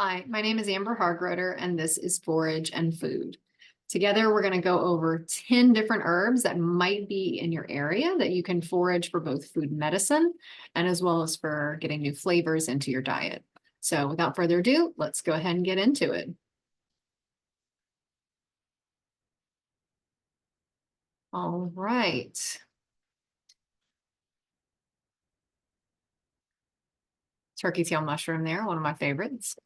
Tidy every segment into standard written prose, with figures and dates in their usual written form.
Hi, my name is Amber Hargroder, and this is Forage and Food. Together, we're going to go over 10 different herbs that might be in your area that you can forage for both food and medicine, and as well as for getting new flavors into your diet. So without further ado, let's go ahead and get into it. All right. Turkey tail mushroom there, one of my favorites.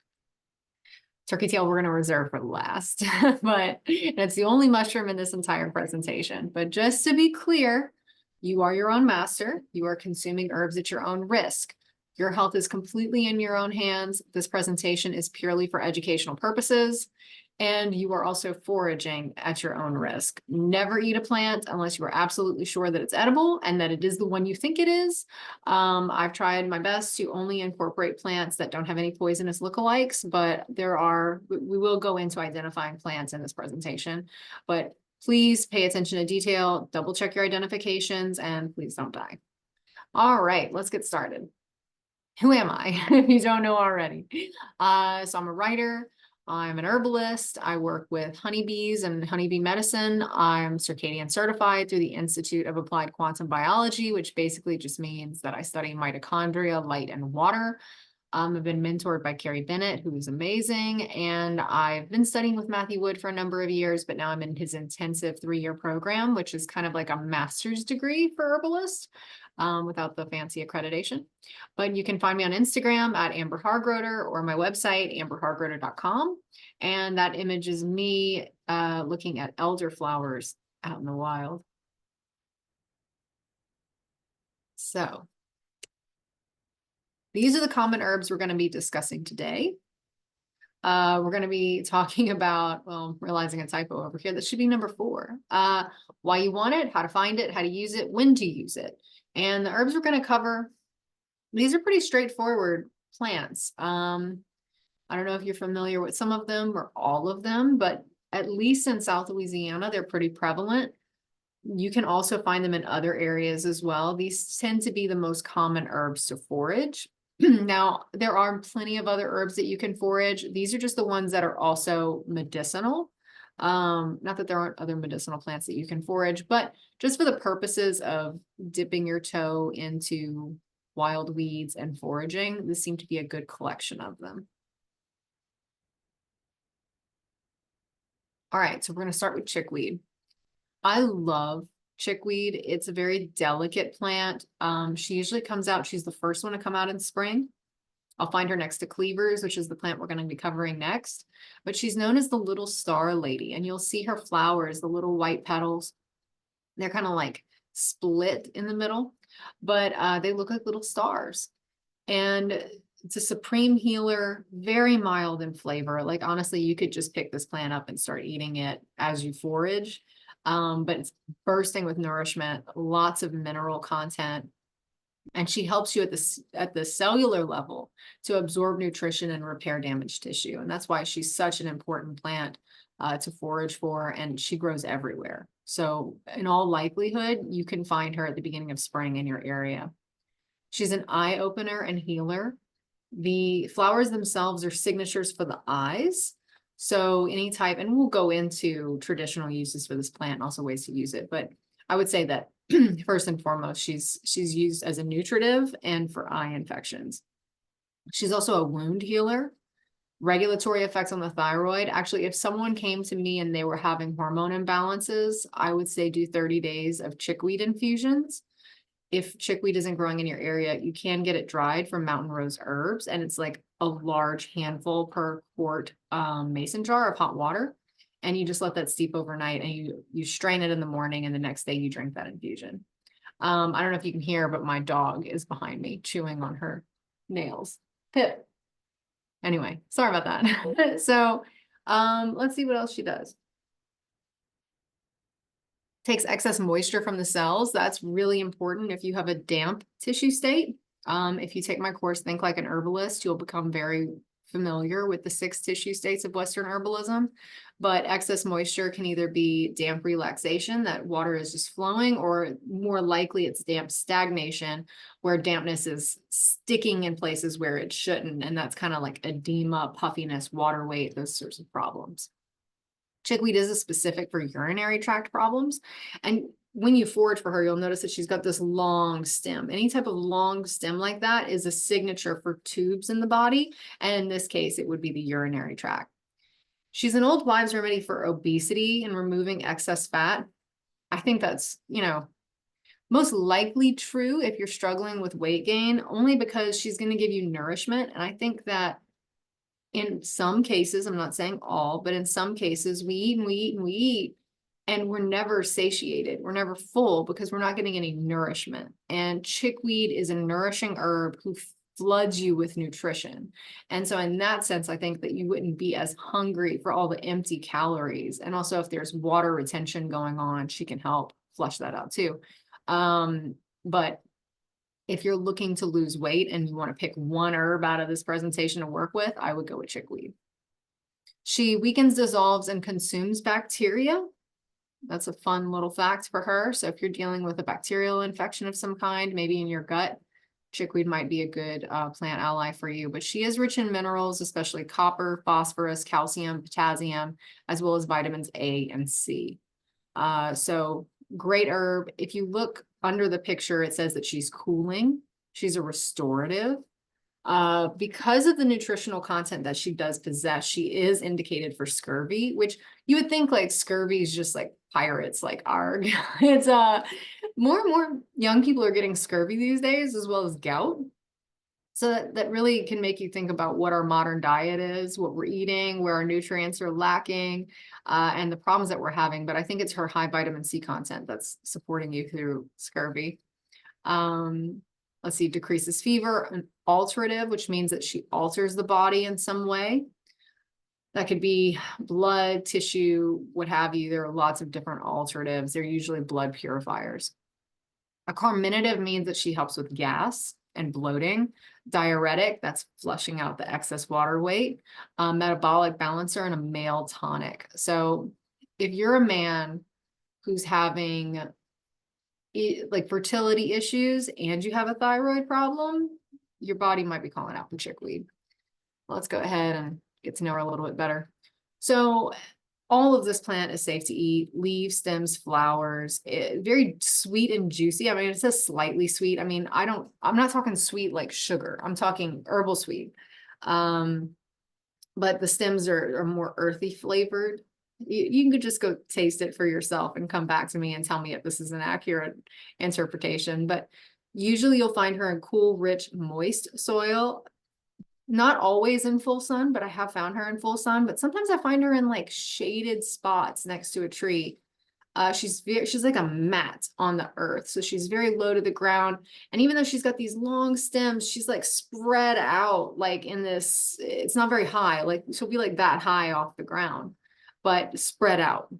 Turkey tail we're going to reserve for last, but it's the only mushroom in this entire presentation. But just to be clear, you are your own master. You are consuming herbs at your own risk. Your health is completely in your own hands. This presentation is purely for educational purposes. And you are also foraging at your own risk. Never eat a plant unless you are absolutely sure that it's edible and that it is the one you think it is. I've tried my best to only incorporate plants that don't have any poisonous lookalikes, but we will go into identifying plants in this presentation. But please pay attention to detail, double check your identifications, and please don't die. All right, let's get started. Who am I, if you don't know already? So I'm a writer. I'm an herbalist. I work with honeybees and honeybee medicine. I'm circadian certified through the Institute of Applied Quantum Biology, which basically just means that I study mitochondria, light, and water. I've been mentored by Carrie Bennett, who's amazing. And I've been studying with Matthew Wood for a number of years, but now I'm in his intensive 3-year program, which is kind of like a master's degree for herbalist. Without the fancy accreditation. But you can find me on Instagram at Amber Hargroder or my website, amberhargroder.com. And that image is me looking at elderflowers out in the wild. So these are the common herbs we're going to be discussing today. We're going to be talking about, well, realizing a typo over here. This should be number 4. Why you want it, how to find it, how to use it, when to use it. And the herbs we're going to cover, these are pretty straightforward plants. I don't know if you're familiar with some of them or all of them, but at least in South Louisiana, they're pretty prevalent. You can also find them in other areas as well. These tend to be the most common herbs to forage. Now, there are plenty of other herbs that you can forage. These are just the ones that are also medicinal. Not that there aren't other medicinal plants that you can forage, but just for the purposes of dipping your toe into wild weeds and foraging, this seemed to be a good collection of them. All right, so we're going to start with chickweed. I love chickweed. It's a very delicate plant. She usually comes out, she's the first one to come out in spring. I'll find her next to cleavers, which is the plant we're going to be covering next. But she's known as the little star lady, and you'll see her flowers, the little white petals. They're kind of like split in the middle, but they look like little stars. And it's a supreme healer, very mild in flavor. Like, honestly, you could just pick this plant up and start eating it as you forage. But it's bursting with nourishment, lots of mineral content. And she helps you at the cellular level to absorb nutrition and repair damaged tissue. And that's why she's such an important plant to forage for, and she grows everywhere. So in all likelihood, you can find her at the beginning of spring in your area. She's an eye opener and healer. The flowers themselves are signatures for the eyes. So any type, and we'll go into traditional uses for this plant and also ways to use it. But I would say that first and foremost, she's used as a nutritive and for eye infections. She's also a wound healer, regulatory effects on the thyroid. Actually, if someone came to me and they were having hormone imbalances, I would say do 30 days of chickweed infusions. If chickweed isn't growing in your area, you can get it dried from mountain rose herbs, and it's like a large handful per quart mason jar of hot water. And you just let that steep overnight, and you strain it in the morning, and the next day you drink that infusion. I don't know if you can hear, but my dog is behind me chewing on her nails. Pip. Anyway, sorry about that. So let's see what else she does. Takes excess moisture from the cells. That's really important if you have a damp tissue state. If you take my course, Think Like an Herbalist, you'll become very familiar with the 6 tissue states of Western herbalism, but excess moisture can either be damp relaxation, that water is just flowing, or more likely it's damp stagnation, where dampness is sticking in places where it shouldn't. And that's kind of like edema, puffiness, water weight, those sorts of problems. Chickweed is a specific for urinary tract problems. And when you forage for her, you'll notice that she's got this long stem. Any type of long stem like that is a signature for tubes in the body. And in this case, it would be the urinary tract. She's an old wives' remedy for obesity and removing excess fat. I think that's, most likely true if you're struggling with weight gain, only because she's going to give you nourishment. And I think that in some cases, I'm not saying all, but in some cases, we eat and we eat and we eat, and we're never satiated. We're never full because we're not getting any nourishment. And chickweed is a nourishing herb who floods you with nutrition. And so in that sense, I think that you wouldn't be as hungry for all the empty calories. And also if there's water retention going on, she can help flush that out too. But if you're looking to lose weight and you want to pick one herb out of this presentation to work with, I would go with chickweed. She weakens, dissolves, and consumes bacteria. That's a fun little fact for her. So if you're dealing with a bacterial infection of some kind, maybe in your gut, chickweed might be a good plant ally for you. But she is rich in minerals, especially copper, phosphorus, calcium, potassium, as well as vitamins A and C. So great herb. If you look under the picture, it says that she's cooling. She's a restorative. Because of the nutritional content that she does possess, she is indicated for scurvy, which you would think like scurvy is just like pirates, like arg. It's more and more young people are getting scurvy these days, as well as gout. So that really can make you think about what our modern diet is, what we're eating, where our nutrients are lacking, and the problems that we're having. But I think it's her high vitamin C content that's supporting you through scurvy. Let's see, decreases fever, an alterative, which means that she alters the body in some way. That could be blood, tissue, what have you. There are lots of different alteratives. They're usually blood purifiers. A carminative means that she helps with gas and bloating. Diuretic, that's flushing out the excess water weight. Metabolic balancer, and a male tonic. So if you're a man who's having like fertility issues and you have a thyroid problem, your body might be calling out for chickweed. Let's go ahead and get to know her a little bit better. So all of this plant is safe to eat: leaves, stems, flowers. Very sweet and juicy. I mean, it says slightly sweet. I mean, I'm not talking sweet like sugar. I'm talking herbal sweet. But the stems are more earthy flavored. You could just go taste it for yourself and come back to me and tell me if this is an accurate interpretation. But usually you'll find her in cool, rich, moist soil. Not always in full sun, but I have found her in full sun. But sometimes I find her in like shaded spots next to a tree. She's like a mat on the earth. So she's very low to the ground. And even though she's got these long stems, she's like spread out like in this, it's not very high. Like she'll be like that high off the ground, but spread out,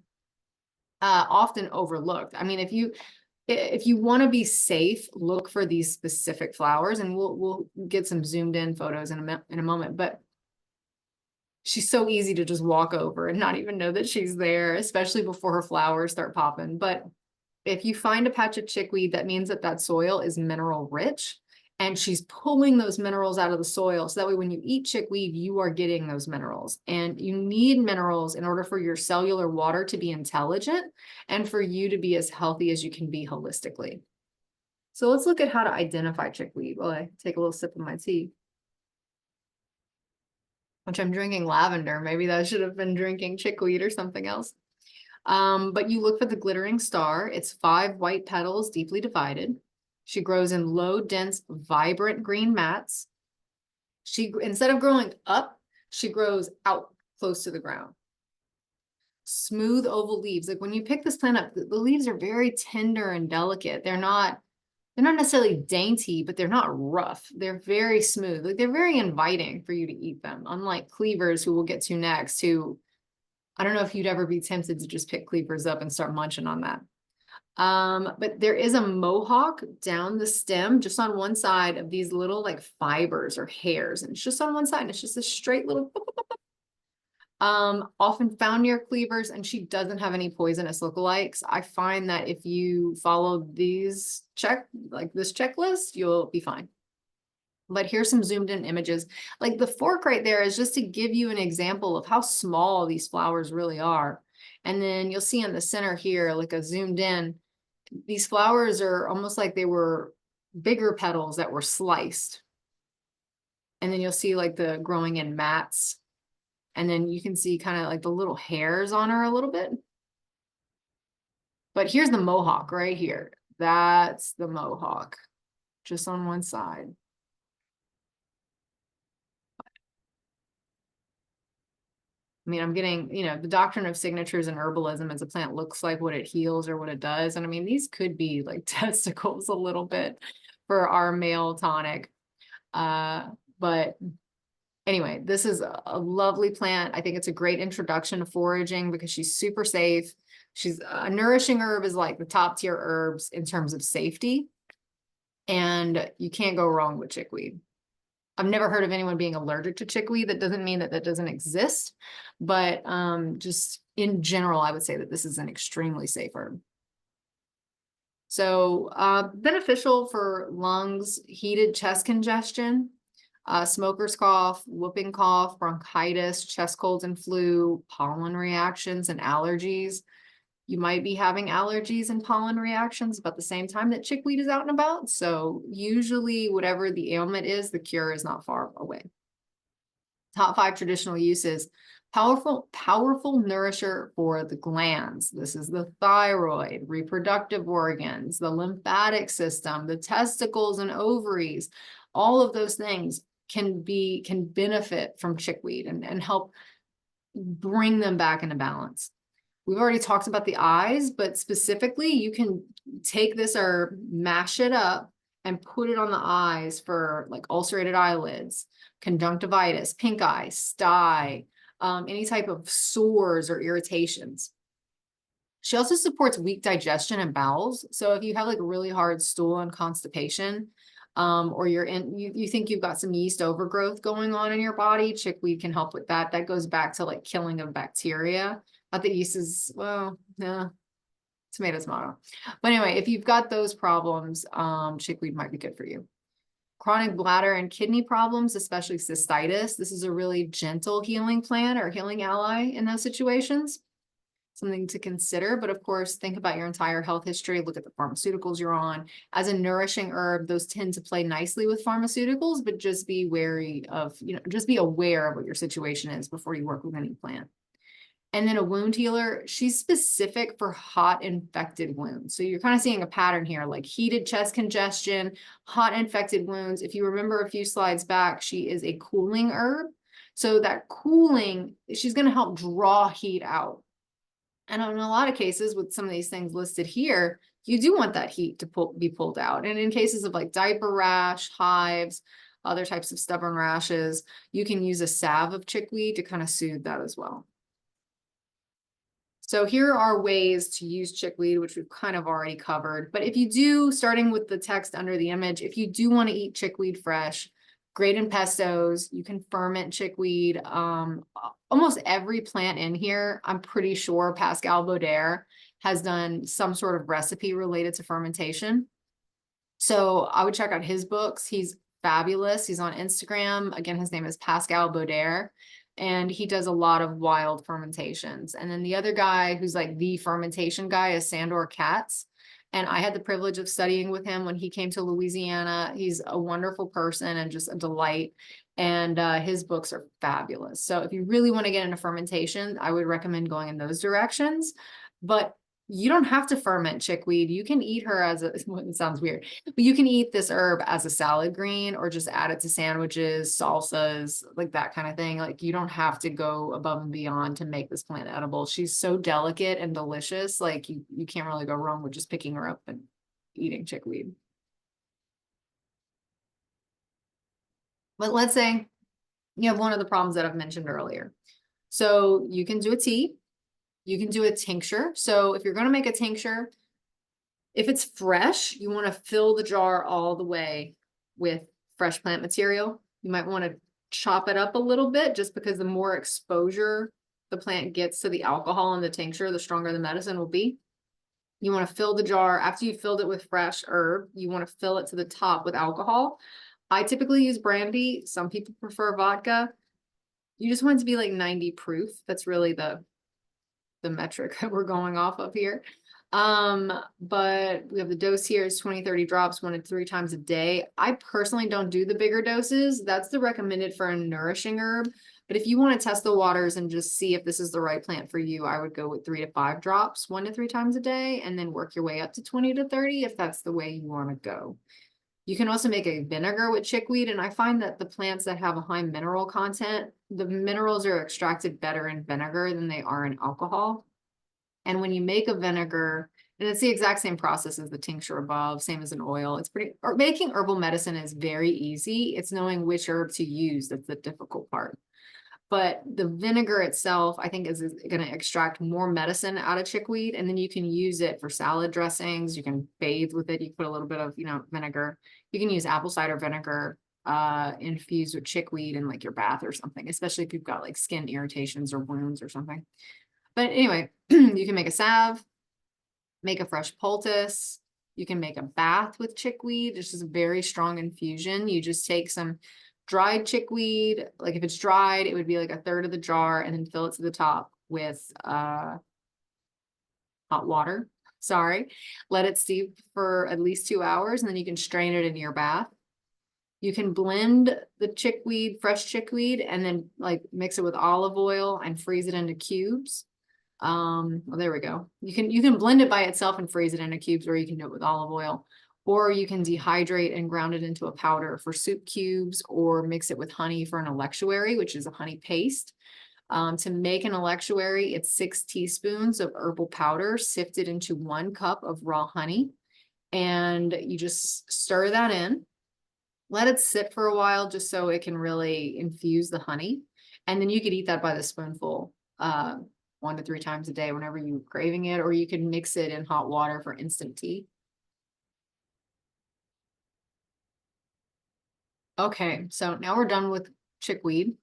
often overlooked. I mean, if you want to be safe, look for these specific flowers, and we'll get some zoomed in photos in a moment. But she's so easy to just walk over and not even know that she's there, especially before her flowers start popping. But if you find a patch of chickweed, that means that soil is mineral rich, and she's pulling those minerals out of the soil. So that way, when you eat chickweed, you are getting those minerals. And you need minerals in order for your cellular water to be intelligent and for you to be as healthy as you can be holistically. So let's look at how to identify chickweed while I take a little sip of my tea, which I'm drinking lavender. Maybe that should have been drinking chickweed or something else. But you look for the glittering star. It's 5 white petals, deeply divided. She grows in low, dense, vibrant green mats. Instead of growing up, she grows out close to the ground. Smooth oval leaves. Like when you pick this plant up, the leaves are very tender and delicate. They're not necessarily dainty, but they're not rough. They're very smooth. Like they're very inviting for you to eat them. Unlike cleavers, who we'll get to next, who I don't know if you'd ever be tempted to just pick cleavers up and start munching on that. But there is a mohawk down the stem, just on one side of these little like fibers or hairs. And it's just on one side, and it's just a straight little, often found near cleavers, and she doesn't have any poisonous lookalikes. I find that if you follow these this checklist, you'll be fine. But here's some zoomed in images. Like the fork right there is just to give you an example of how small these flowers really are. And then you'll see in the center here, like a zoomed in, these flowers are almost like they were bigger petals that were sliced. And then you'll see like the growing in mats. And then you can see kind of like the little hairs on her a little bit. But here's the mohawk right here. That's the mohawk, just on one side. I mean, I'm getting, the doctrine of signatures in herbalism is a plant looks like what it heals or what it does. And I mean, these could be like testicles a little bit for our male tonic. But anyway, this is a lovely plant. I think it's a great introduction to foraging because she's super safe. She's a nourishing herb, is like the top tier herbs in terms of safety. And you can't go wrong with chickweed. I've never heard of anyone being allergic to chickweed. That doesn't mean that that doesn't exist, but just in general, I would say that this is an extremely safe herb. So beneficial for lungs, heated chest congestion, smoker's cough, whooping cough, bronchitis, chest colds and flu, pollen reactions, and allergies. You might be having allergies and pollen reactions about the same time that chickweed is out and about. So usually whatever the ailment is, the cure is not far away. Top 5 traditional uses. Powerful nourisher for the glands. This is the thyroid, reproductive organs, the lymphatic system, the testicles and ovaries. All of those things can benefit from chickweed and help bring them back into balance. We've already talked about the eyes, but specifically you can take this herb, mash it up, and put it on the eyes for like ulcerated eyelids, conjunctivitis, pink eye, stye, any type of sores or irritations. She also supports weak digestion and bowels. So if you have like a really hard stool and constipation, or you think you've got some yeast overgrowth going on in your body, chickweed can help with that. That goes back to like killing of bacteria. Not that yeast is, well, yeah, tomato. But anyway, if you've got those problems, chickweed might be good for you. Chronic bladder and kidney problems, especially cystitis. This is a really gentle healing plant or healing ally in those situations. Something to consider, but of course, think about your entire health history. Look at the pharmaceuticals you're on. As a nourishing herb, those tend to play nicely with pharmaceuticals, but just be wary of, just be aware of what your situation is before you work with any plant. And then a wound healer, she's specific for hot infected wounds. So you're kind of seeing a pattern here, like heated chest congestion, hot infected wounds. If you remember a few slides back, she is a cooling herb. So that cooling, she's going to help draw heat out. And in a lot of cases with some of these things listed here, you do want that heat to be pulled out. And in cases of like diaper rash, hives, other types of stubborn rashes, you can use a salve of chickweed to kind of soothe that as well. So here are ways to use chickweed, which we've kind of already covered. But if you do, starting with the text under the image, if you do want to eat chickweed fresh, great in pestos, you can ferment chickweed. Almost every plant in here, I'm pretty sure Pascal Baudère has done some sort of recipe related to fermentation. So I would check out his books. He's fabulous. He's on Instagram. Again, his name is Pascal Baudère. And he does a lot of wild fermentations. And then the other guy who's like the fermentation guy is Sandor Katz. And I had the privilege of studying with him when he came to Louisiana. He's a wonderful person and just a delight. And his books are fabulous. So if you really want to get into fermentation, I would recommend going in those directions. But you don't have to ferment chickweed. You can eat her as it sounds weird, but you can eat this herb as a salad green or just add it to sandwiches, salsas, like that kind of thing. Like you don't have to go above and beyond to make this plant edible. She's so delicate and delicious. Like you can't really go wrong with just picking her up and eating chickweed. But let's say you have one of the problems that I've mentioned earlier. So you can do a tea. You can do a tincture. So if you're going to make a tincture, If it's fresh, you want to fill the jar all the way with fresh plant material. You might want to chop it up a little bit just because the more exposure the plant gets to the alcohol in the tincture, the stronger the medicine will be. You want to fill the jar after you filled it with fresh herb. You want to fill it to the top with alcohol. I typically use brandy. Some people prefer vodka. You just want it to be like 90 proof. That's really the metric that we're going off of here. But we have the dose here is 20-30 drops 1 to 3 times a day. I personally don't do the bigger doses. That's the recommended for a nourishing herb. But if you want to test the waters and just see if this is the right plant for you, I would go with 3 to 5 drops 1 to 3 times a day, and then work your way up to 20 to 30 if that's the way you want to go. You can also make a vinegar with chickweed, and I find that the plants that have a high mineral content, the minerals are extracted better in vinegar than they are in alcohol. And when you make a vinegar, and it's the exact same process as the tincture above, same as an oil, it's pretty, or making herbal medicine is very easy. It's knowing which herb to use that's the difficult part. But the vinegar itself, I think, is going to extract more medicine out of chickweed, and then you can use it for salad dressings. You can bathe with it. You put a little bit of, vinegar. You can use apple cider vinegar infused with chickweed in like your bath or something, especially if you've got like skin irritations or wounds or something. But anyway, you can make a salve, make a fresh poultice. You can make a bath with chickweed. This is a very strong infusion. You just take some dried chickweed, like if it's dried, it would be like 1/3 of the jar, and then fill it to the top with hot water. Sorry, let it steep for at least 2 hours, and then you can strain it into your bath. You can blend the chickweed, fresh chickweed, and then like mix it with olive oil and freeze it into cubes. Well, there we go. You can blend it by itself and freeze it into cubes, or you can do it with olive oil. Or you can dehydrate and ground it into a powder for soup cubes, or mix it with honey for an electuary, which is a honey paste. To make an electuary, it's 6 teaspoons of herbal powder sifted into 1 cup of raw honey. And you just stir that in, let it sit for a while just so it can really infuse the honey. And then you could eat that by the spoonful, 1 to 3 times a day whenever you're craving it, or you can mix it in hot water for instant tea. Okay, so now we're done with chickweed.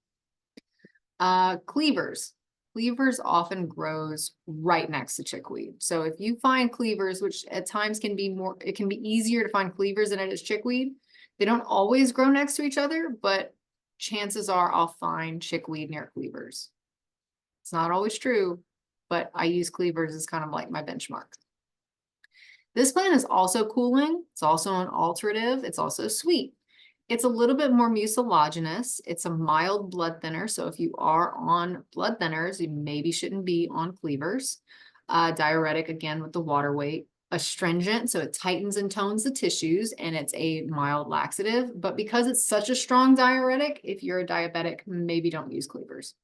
Cleavers. Cleavers often grows right next to chickweed. So if you find cleavers, which at times can be more, it can be easier to find cleavers than it is chickweed. They don't always grow next to each other, but chances are I'll find chickweed near cleavers. It's not always true, but I use cleavers as kind of like my benchmark. This plant is also cooling. It's also an alterative. It's also sweet. It's a little bit more mucilaginous. It's a mild blood thinner. So if you are on blood thinners, you maybe shouldn't be on cleavers. Diuretic, again, with the water weight. Astringent, so it tightens and tones the tissues, and it's a mild laxative. But because it's such a strong diuretic, if you're a diabetic, maybe don't use cleavers.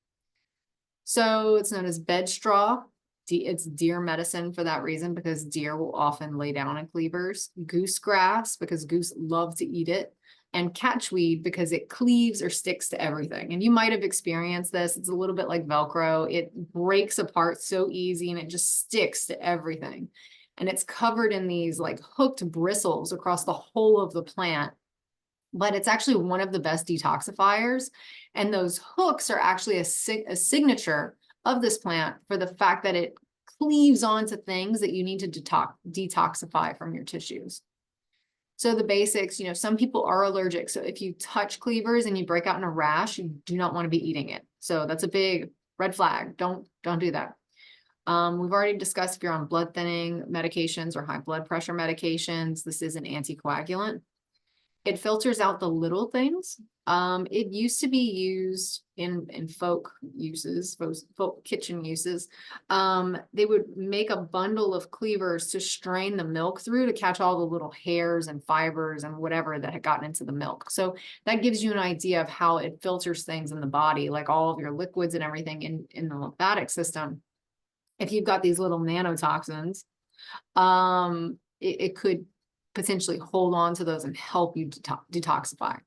So it's known as bed straw. It's deer medicine for that reason, because deer will often lay down in cleavers. Goosegrass, because goose love to eat it. And catchweed, because it cleaves or sticks to everything. And you might have experienced this. It's a little bit like Velcro. It breaks apart so easy, and it just sticks to everything. And it's covered in these like hooked bristles across the whole of the plant. But it's actually one of the best detoxifiers. And those hooks are actually a signature of this plant for the fact that it cleaves onto things that you need to detoxify from your tissues. So the basics, some people are allergic. So if you touch cleavers and you break out in a rash, you do not want to be eating it. So that's a big red flag. Don't do that. We've already discussed if you're on blood thinning medications or high blood pressure medications, this is an anticoagulant. It filters out the little things. It used to be used in folk uses, folk kitchen uses. They would make a bundle of cleavers to strain the milk through to catch all the little hairs and fibers and whatever that had gotten into the milk. So that gives you an idea of how it filters things in the body, like all of your liquids and everything in the lymphatic system. If you've got these little nanotoxins, it could potentially hold on to those and help you detoxify.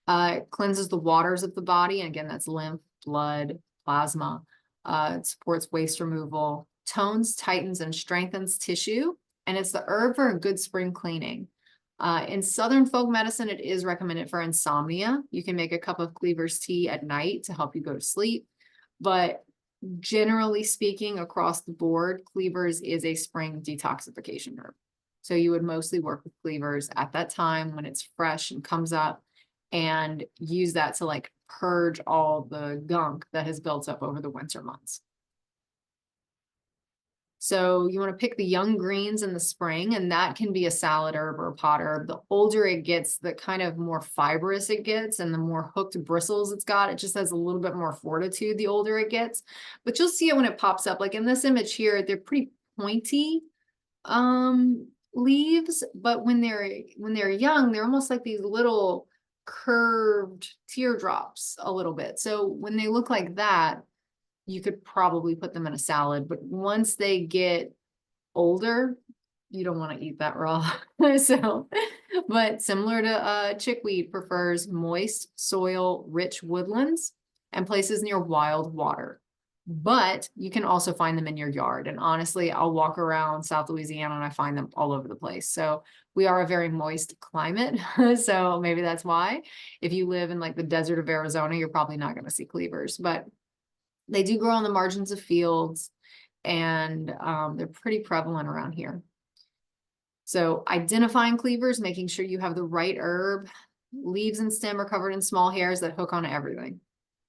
It cleanses the waters of the body. And again, that's lymph, blood, plasma. It supports waste removal, tones, tightens, and strengthens tissue. and it's the herb for a good spring cleaning. In Southern folk medicine, it is recommended for insomnia. You can make a cup of cleavers tea at night to help you go to sleep. But generally speaking, across the board, cleavers is a spring detoxification herb. So you would mostly work with cleavers at that time when it's fresh and comes up, and use that to like purge all the gunk that has built up over the winter months. So you want to pick the young greens in the spring, and that can be a salad herb or a pot herb. The older it gets, the kind of more fibrous it gets, and the more hooked bristles it's got. It just has a little bit more fortitude the older it gets. But you'll see it when it pops up. Like in this image here, they're pretty pointy leaves, but when they're young, they're almost like these little curved teardrops a little bit. So when they look like that, you could probably put them in a salad, but once they get older, you don't want to eat that raw. So, but similar to chickweed, prefers moist soil, rich woodlands and places near wild water. But you can also find them in your yard. And honestly, I'll walk around South Louisiana and I find them all over the place. So we are a very moist climate. So maybe that's why. If you live in like the desert of Arizona, you're probably not going to see cleavers, but they do grow on the margins of fields, and they're pretty prevalent around here. So identifying cleavers, making sure you have the right herb. Leaves and stem are covered in small hairs that hook on everything.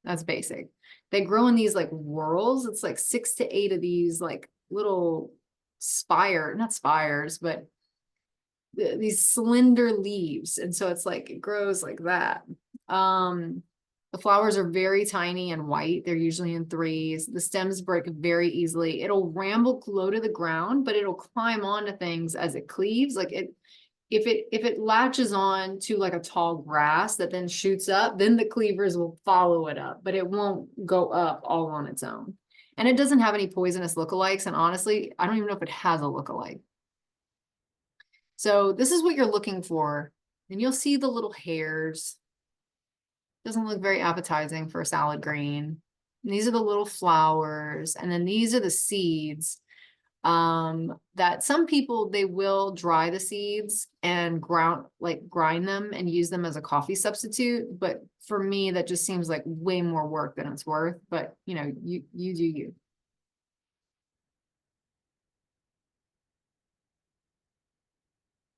That's basic. They grow in these like whorls. It's like 6 to 8 of these like little not spires, but these slender leaves. And so it's like, it grows like that. The flowers are very tiny and white. They're usually in threes. The stems break very easily. It'll ramble low to the ground, but it'll climb onto things as it cleaves. Like if it latches on to like a tall grass that then shoots up, then the cleavers will follow it up, but it won't go up all on its own. And it doesn't have any poisonous lookalikes. And honestly, I don't even know if it has a lookalike. So this is what you're looking for. And you'll see the little hairs. Doesn't look very appetizing for a salad green. And these are the little flowers. And then these are the seeds that some people, they will dry the seeds and grind them and use them as a coffee substitute. But for me, that just seems like way more work than it's worth. But you know, you do you.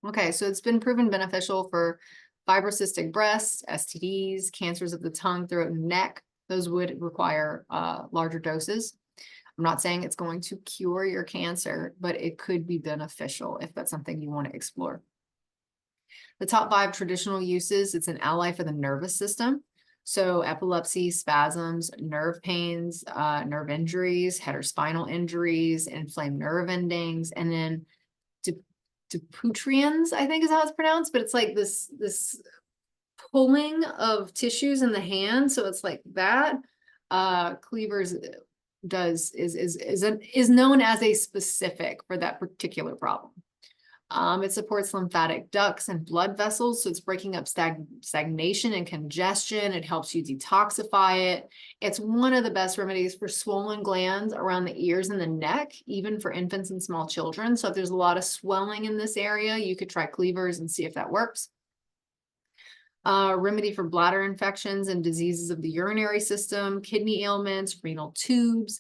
Okay, so it's been proven beneficial for fibrocystic breasts, STDs, cancers of the tongue, throat, and neck. Those would require larger doses. I'm not saying it's going to cure your cancer, but it could be beneficial if that's something you want to explore. The top 5 traditional uses, it's an ally for the nervous system. So epilepsy, spasms, nerve pains, nerve injuries, head or spinal injuries, inflamed nerve endings, and then Dupuytren's, I think is how it's pronounced, but it's like this pulling of tissues in the hand. So it's like that. Cleavers is known as a specific for that particular problem. It supports lymphatic ducts and blood vessels, so it's breaking up stagnation and congestion. It helps you detoxify it. It's one of the best remedies for swollen glands around the ears and the neck, even for infants and small children. So if there's a lot of swelling in this area, you could try cleavers and see if that works. Remedy for bladder infections and diseases of the urinary system, kidney ailments, renal tubes.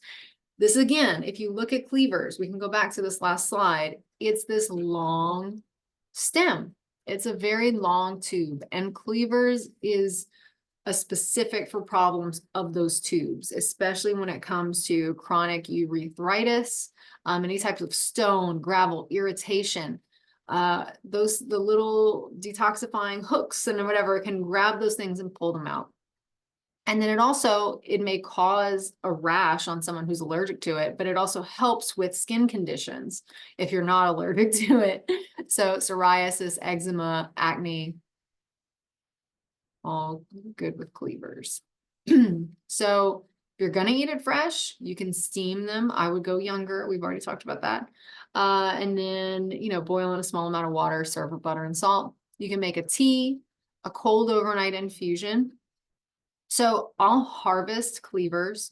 This again, if you look at cleavers, we can go back to this last slide. It's this long stem. It's a very long tube, and cleavers is a specific for problems of those tubes, especially when it comes to chronic urethritis, any types of stone, gravel, irritation. The little detoxifying hooks and whatever can grab those things and pull them out. And then it may cause a rash on someone who's allergic to it, but it also helps with skin conditions if you're not allergic to it. So psoriasis, eczema, acne, all good with cleavers. So if you're gonna eat it fresh, you can steam them. I would go younger. We've already talked about that. And then, boil in a small amount of water, serve with butter and salt. You can make a tea, a cold overnight infusion. So I'll harvest cleavers.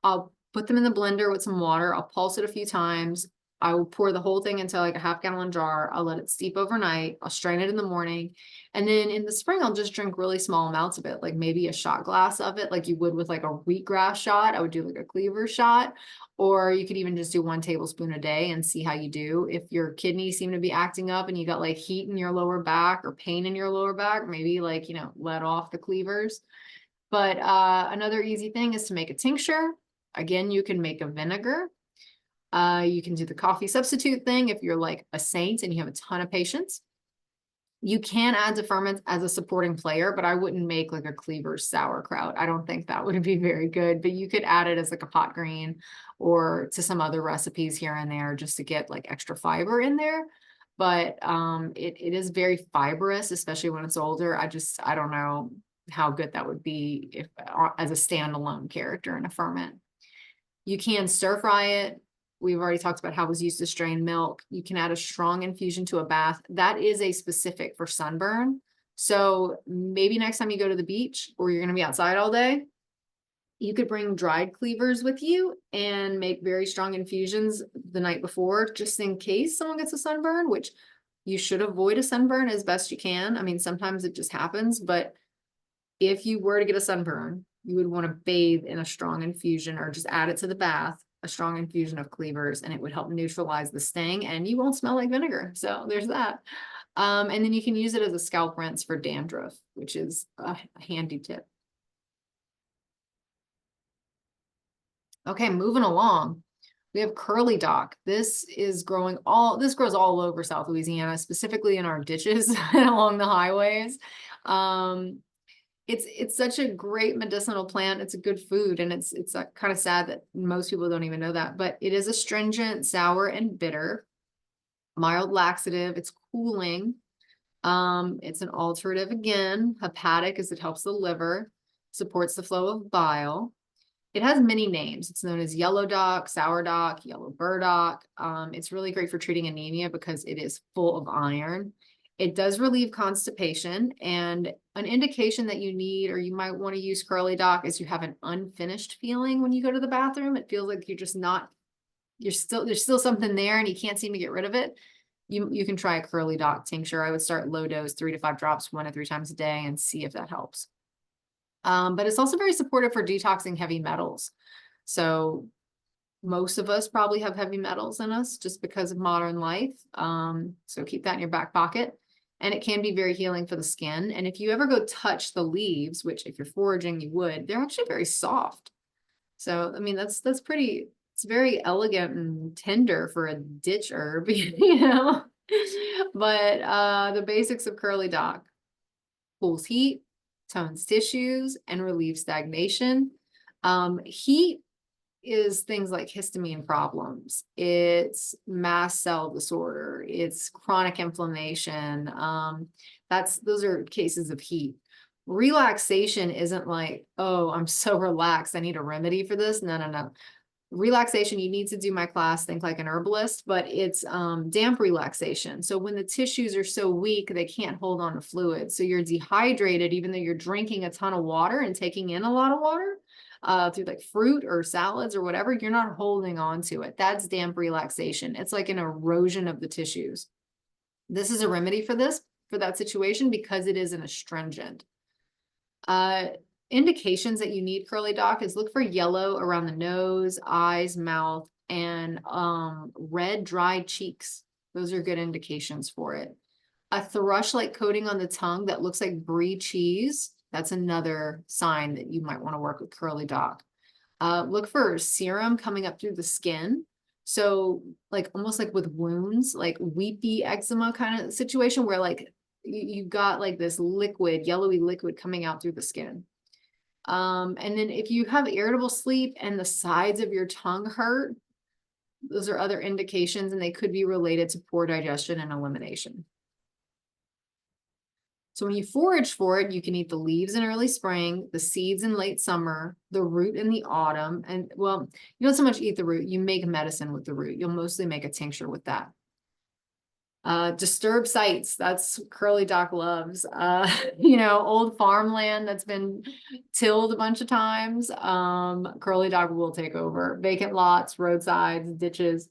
I'll put them in the blender with some water. I'll pulse it a few times. I will pour the whole thing into like a 1/2 gallon jar. I'll let it steep overnight. I'll strain it in the morning. And then in the spring, I'll just drink really small amounts of it, like maybe a shot glass of it, like you would with like a wheatgrass shot. I would do like a cleaver shot, or you could even just do 1 tablespoon a day and see how you do. If your kidneys seem to be acting up and you got like heat in your lower back or pain in your lower back, maybe like, let off the cleavers. But another easy thing is to make a tincture. Again, you can make a vinegar. You can do the coffee substitute thing if you're like a saint and you have a ton of patience. You can add the ferments as a supporting player, but I wouldn't make like a cleaver sauerkraut. I don't think that would be very good, but you could add it as like a pot green or to some other recipes here and there just to get like extra fiber in there. But it is very fibrous, especially when it's older. I don't know how good that would be if as a standalone character in a ferment. You can stir fry it. We've already talked about how it was used to strain milk. You can add a strong infusion to a bath. That is a specific for sunburn. So maybe next time you go to the beach or you're going to be outside all day, you could bring dried cleavers with you and make very strong infusions the night before, just in case someone gets a sunburn, which you should avoid a sunburn as best you can. I mean, sometimes it just happens, but if you were to get a sunburn, you would want to bathe in a strong infusion or just add it to the bath, a strong infusion of cleavers, and it would help neutralize the sting and you won't smell like vinegar. So there's that. And then you can use it as a scalp rinse for dandruff, which is a handy tip. Okay, moving along. We have curly dock. This grows all over South Louisiana, specifically in our ditches and along the highways. It's such a great medicinal plant. It's a good food, and it's kind of sad that most people don't even know that, but it is astringent, sour, and bitter, mild laxative. It's cooling. It's an alterative again, hepatic as it helps the liver, supports the flow of bile. It has many names. It's known as yellow dock, sour dock, yellow burdock. It's really great for treating anemia because it is full of iron. It does relieve constipation, and an indication that you need or you might want to use curly dock is you have an unfinished feeling when you go to the bathroom. It feels like there's still something there and you can't seem to get rid of it. You can try a curly dock tincture. I would start low dose, 3 to 5 drops, 1 to 3 times a day, and see if that helps. But it's also very supportive for detoxing heavy metals. So most of us probably have heavy metals in us just because of modern life. So keep that in your back pocket. And it can be very healing for the skin. And if you ever go touch the leaves, which if you're foraging, you would, they're actually very soft. So, I mean, that's pretty, it's very elegant and tender for a ditch herb, But the basics of curly dock: cools heat, tones tissues, and relieves stagnation. Heat is things like histamine problems. It's mast cell disorder. It's chronic inflammation. Those are cases of heat. Relaxation isn't like, oh, I'm so relaxed, I need a remedy for this. No. Relaxation, you need to do my class, think like an herbalist, but it's damp relaxation. So when the tissues are so weak, they can't hold on to fluid. So you're dehydrated, even though you're drinking a ton of water and taking in a lot of water through like fruit or salads or whatever, you're not holding on to it. That's damp relaxation. It's like an erosion of the tissues. This is a remedy for that situation because it is an astringent. Indications that you need curly dock is look for yellow around the nose, eyes, mouth, and red dried cheeks. Those are good indications for it. A thrush-like coating on the tongue that looks like brie cheese. That's another sign that you might want to work with curly dock. Look for serum coming up through the skin. So like almost like with wounds, like weepy eczema kind of situation where like you've got like this liquid, yellowy liquid coming out through the skin. And then if you have irritable sleep and the sides of your tongue hurt, those are other indications, and they could be related to poor digestion and elimination. So when you forage for it, you can eat the leaves in early spring, the seeds in late summer, the root in the autumn. And well, you don't so much eat the root, you make medicine with the root. You'll mostly make a tincture with that. Disturbed sites, that's curly dock loves. Old farmland that's been tilled a bunch of times, curly dock will take over. Vacant lots, roadsides, ditches.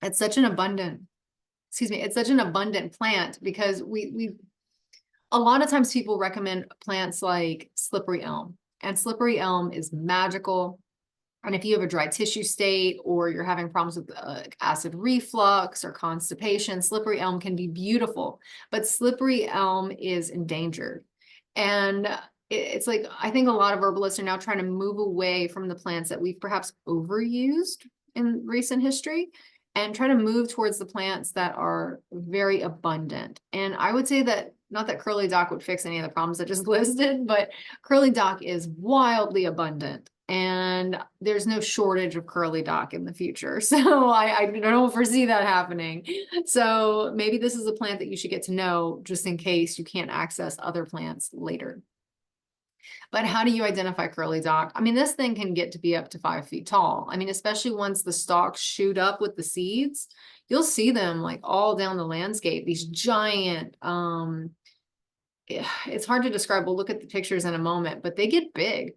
It's such an abundant, it's such an abundant plant because a lot of times people recommend plants like slippery elm, and slippery elm is magical. And if you have a dry tissue state or you're having problems with acid reflux or constipation, slippery elm can be beautiful, but slippery elm is endangered. And it's like, I think a lot of herbalists are now trying to move away from the plants that we've perhaps overused in recent history and try to move towards the plants that are very abundant. And I would say that, not that curly dock would fix any of the problems I just listed, but curly dock is wildly abundant. And there's no shortage of curly dock in the future. So I don't foresee that happening. So maybe this is a plant that you should get to know just in case you can't access other plants later. But how do you identify curly dock? I mean, this thing can get to be up to 5 feet tall. I mean, especially once the stalks shoot up with the seeds, you'll see them like all down the landscape, these giant, it's hard to describe. We'll look at the pictures in a moment, but they get big.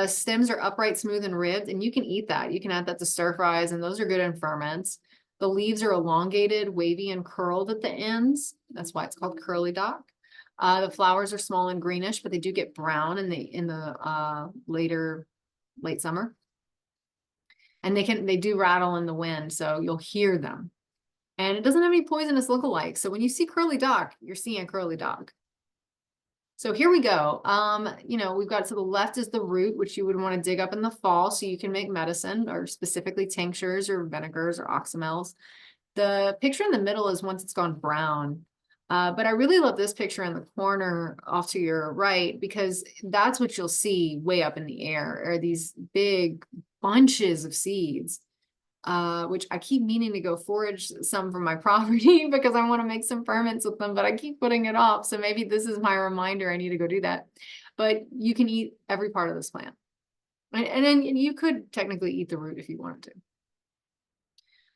Stems are upright, smooth, and ribbed, and you can eat that. You can add that to stir fries, and those are good in ferments. The leaves are elongated, wavy, and curled at the ends. That's why it's called curly dock. The flowers are small and greenish, but they do get brown in the late summer. And they do rattle in the wind, so you'll hear them. And it doesn't have any poisonous lookalikes. So when you see curly dock, you're seeing curly dock. So here we go. We've got to the left is the root, which you would want to dig up in the fall so you can make medicine, or specifically tinctures or vinegars or oxymels. The picture in the middle is once it's gone brown. But I really love this picture in the corner off to your right, because that's what you'll see way up in the air, are these big bunches of seeds. Which I keep meaning to go forage some from my property because I want to make some ferments with them, but I keep putting it off. So maybe this is my reminder. I need to go do that. But you can eat every part of this plant. And then you could technically eat the root if you wanted to.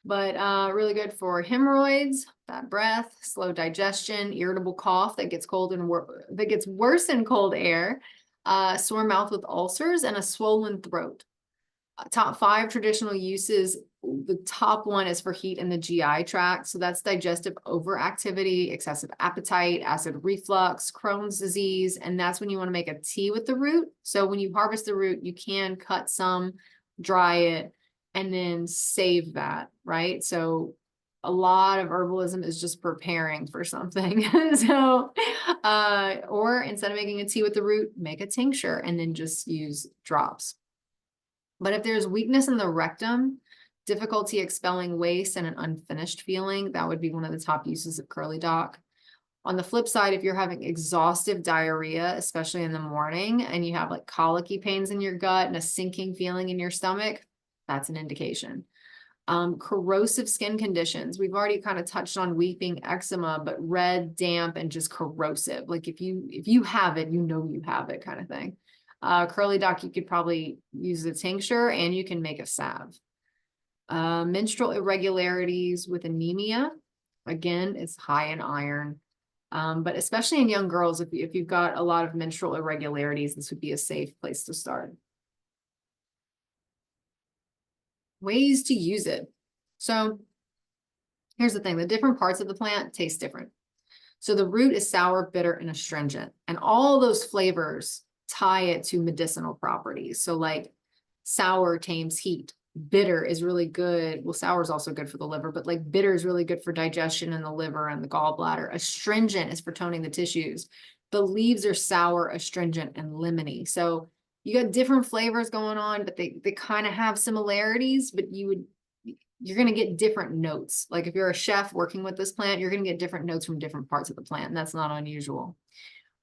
But really good for hemorrhoids, bad breath, slow digestion, irritable cough that gets worse in cold air, sore mouth with ulcers, and a swollen throat. Top 5 traditional uses. The top one is for heat in the GI tract. So that's digestive overactivity, excessive appetite, acid reflux, Crohn's disease. And that's when you want to make a tea with the root. So when you harvest the root, you can cut some, dry it, and then save that, right? So a lot of herbalism is just preparing for something. So, or instead of making a tea with the root, make a tincture and then just use drops. But if there's weakness in the rectum, difficulty expelling waste, and an unfinished feeling, that would be one of the top uses of curly dock. On the flip side, if you're having exhaustive diarrhea, especially in the morning, and you have like colicky pains in your gut and a sinking feeling in your stomach, that's an indication. Corrosive skin conditions. We've already kind of touched on weeping eczema, but red, damp, and just corrosive. Like if you have it, you know you have it, kind of thing. Curly dock, you could probably use a tincture, and you can make a salve. Menstrual irregularities with anemia. Again, it's high in iron. But especially in young girls, if you've got a lot of menstrual irregularities, this would be a safe place to start. Ways to use it. So here's the thing. The different parts of the plant taste different. So the root is sour, bitter, and astringent. And all those flavors tie it to medicinal properties. So like sour tames heat. Bitter is really good. Well, sour is also good for the liver, but like bitter is really good for digestion in the liver and the gallbladder. Astringent is for toning the tissues. The leaves are sour, astringent, and lemony. So you got different flavors going on, but they kind of have similarities, but you're going to get different notes. Like if you're a chef working with this plant, you're going to get different notes from different parts of the plant, and that's not unusual.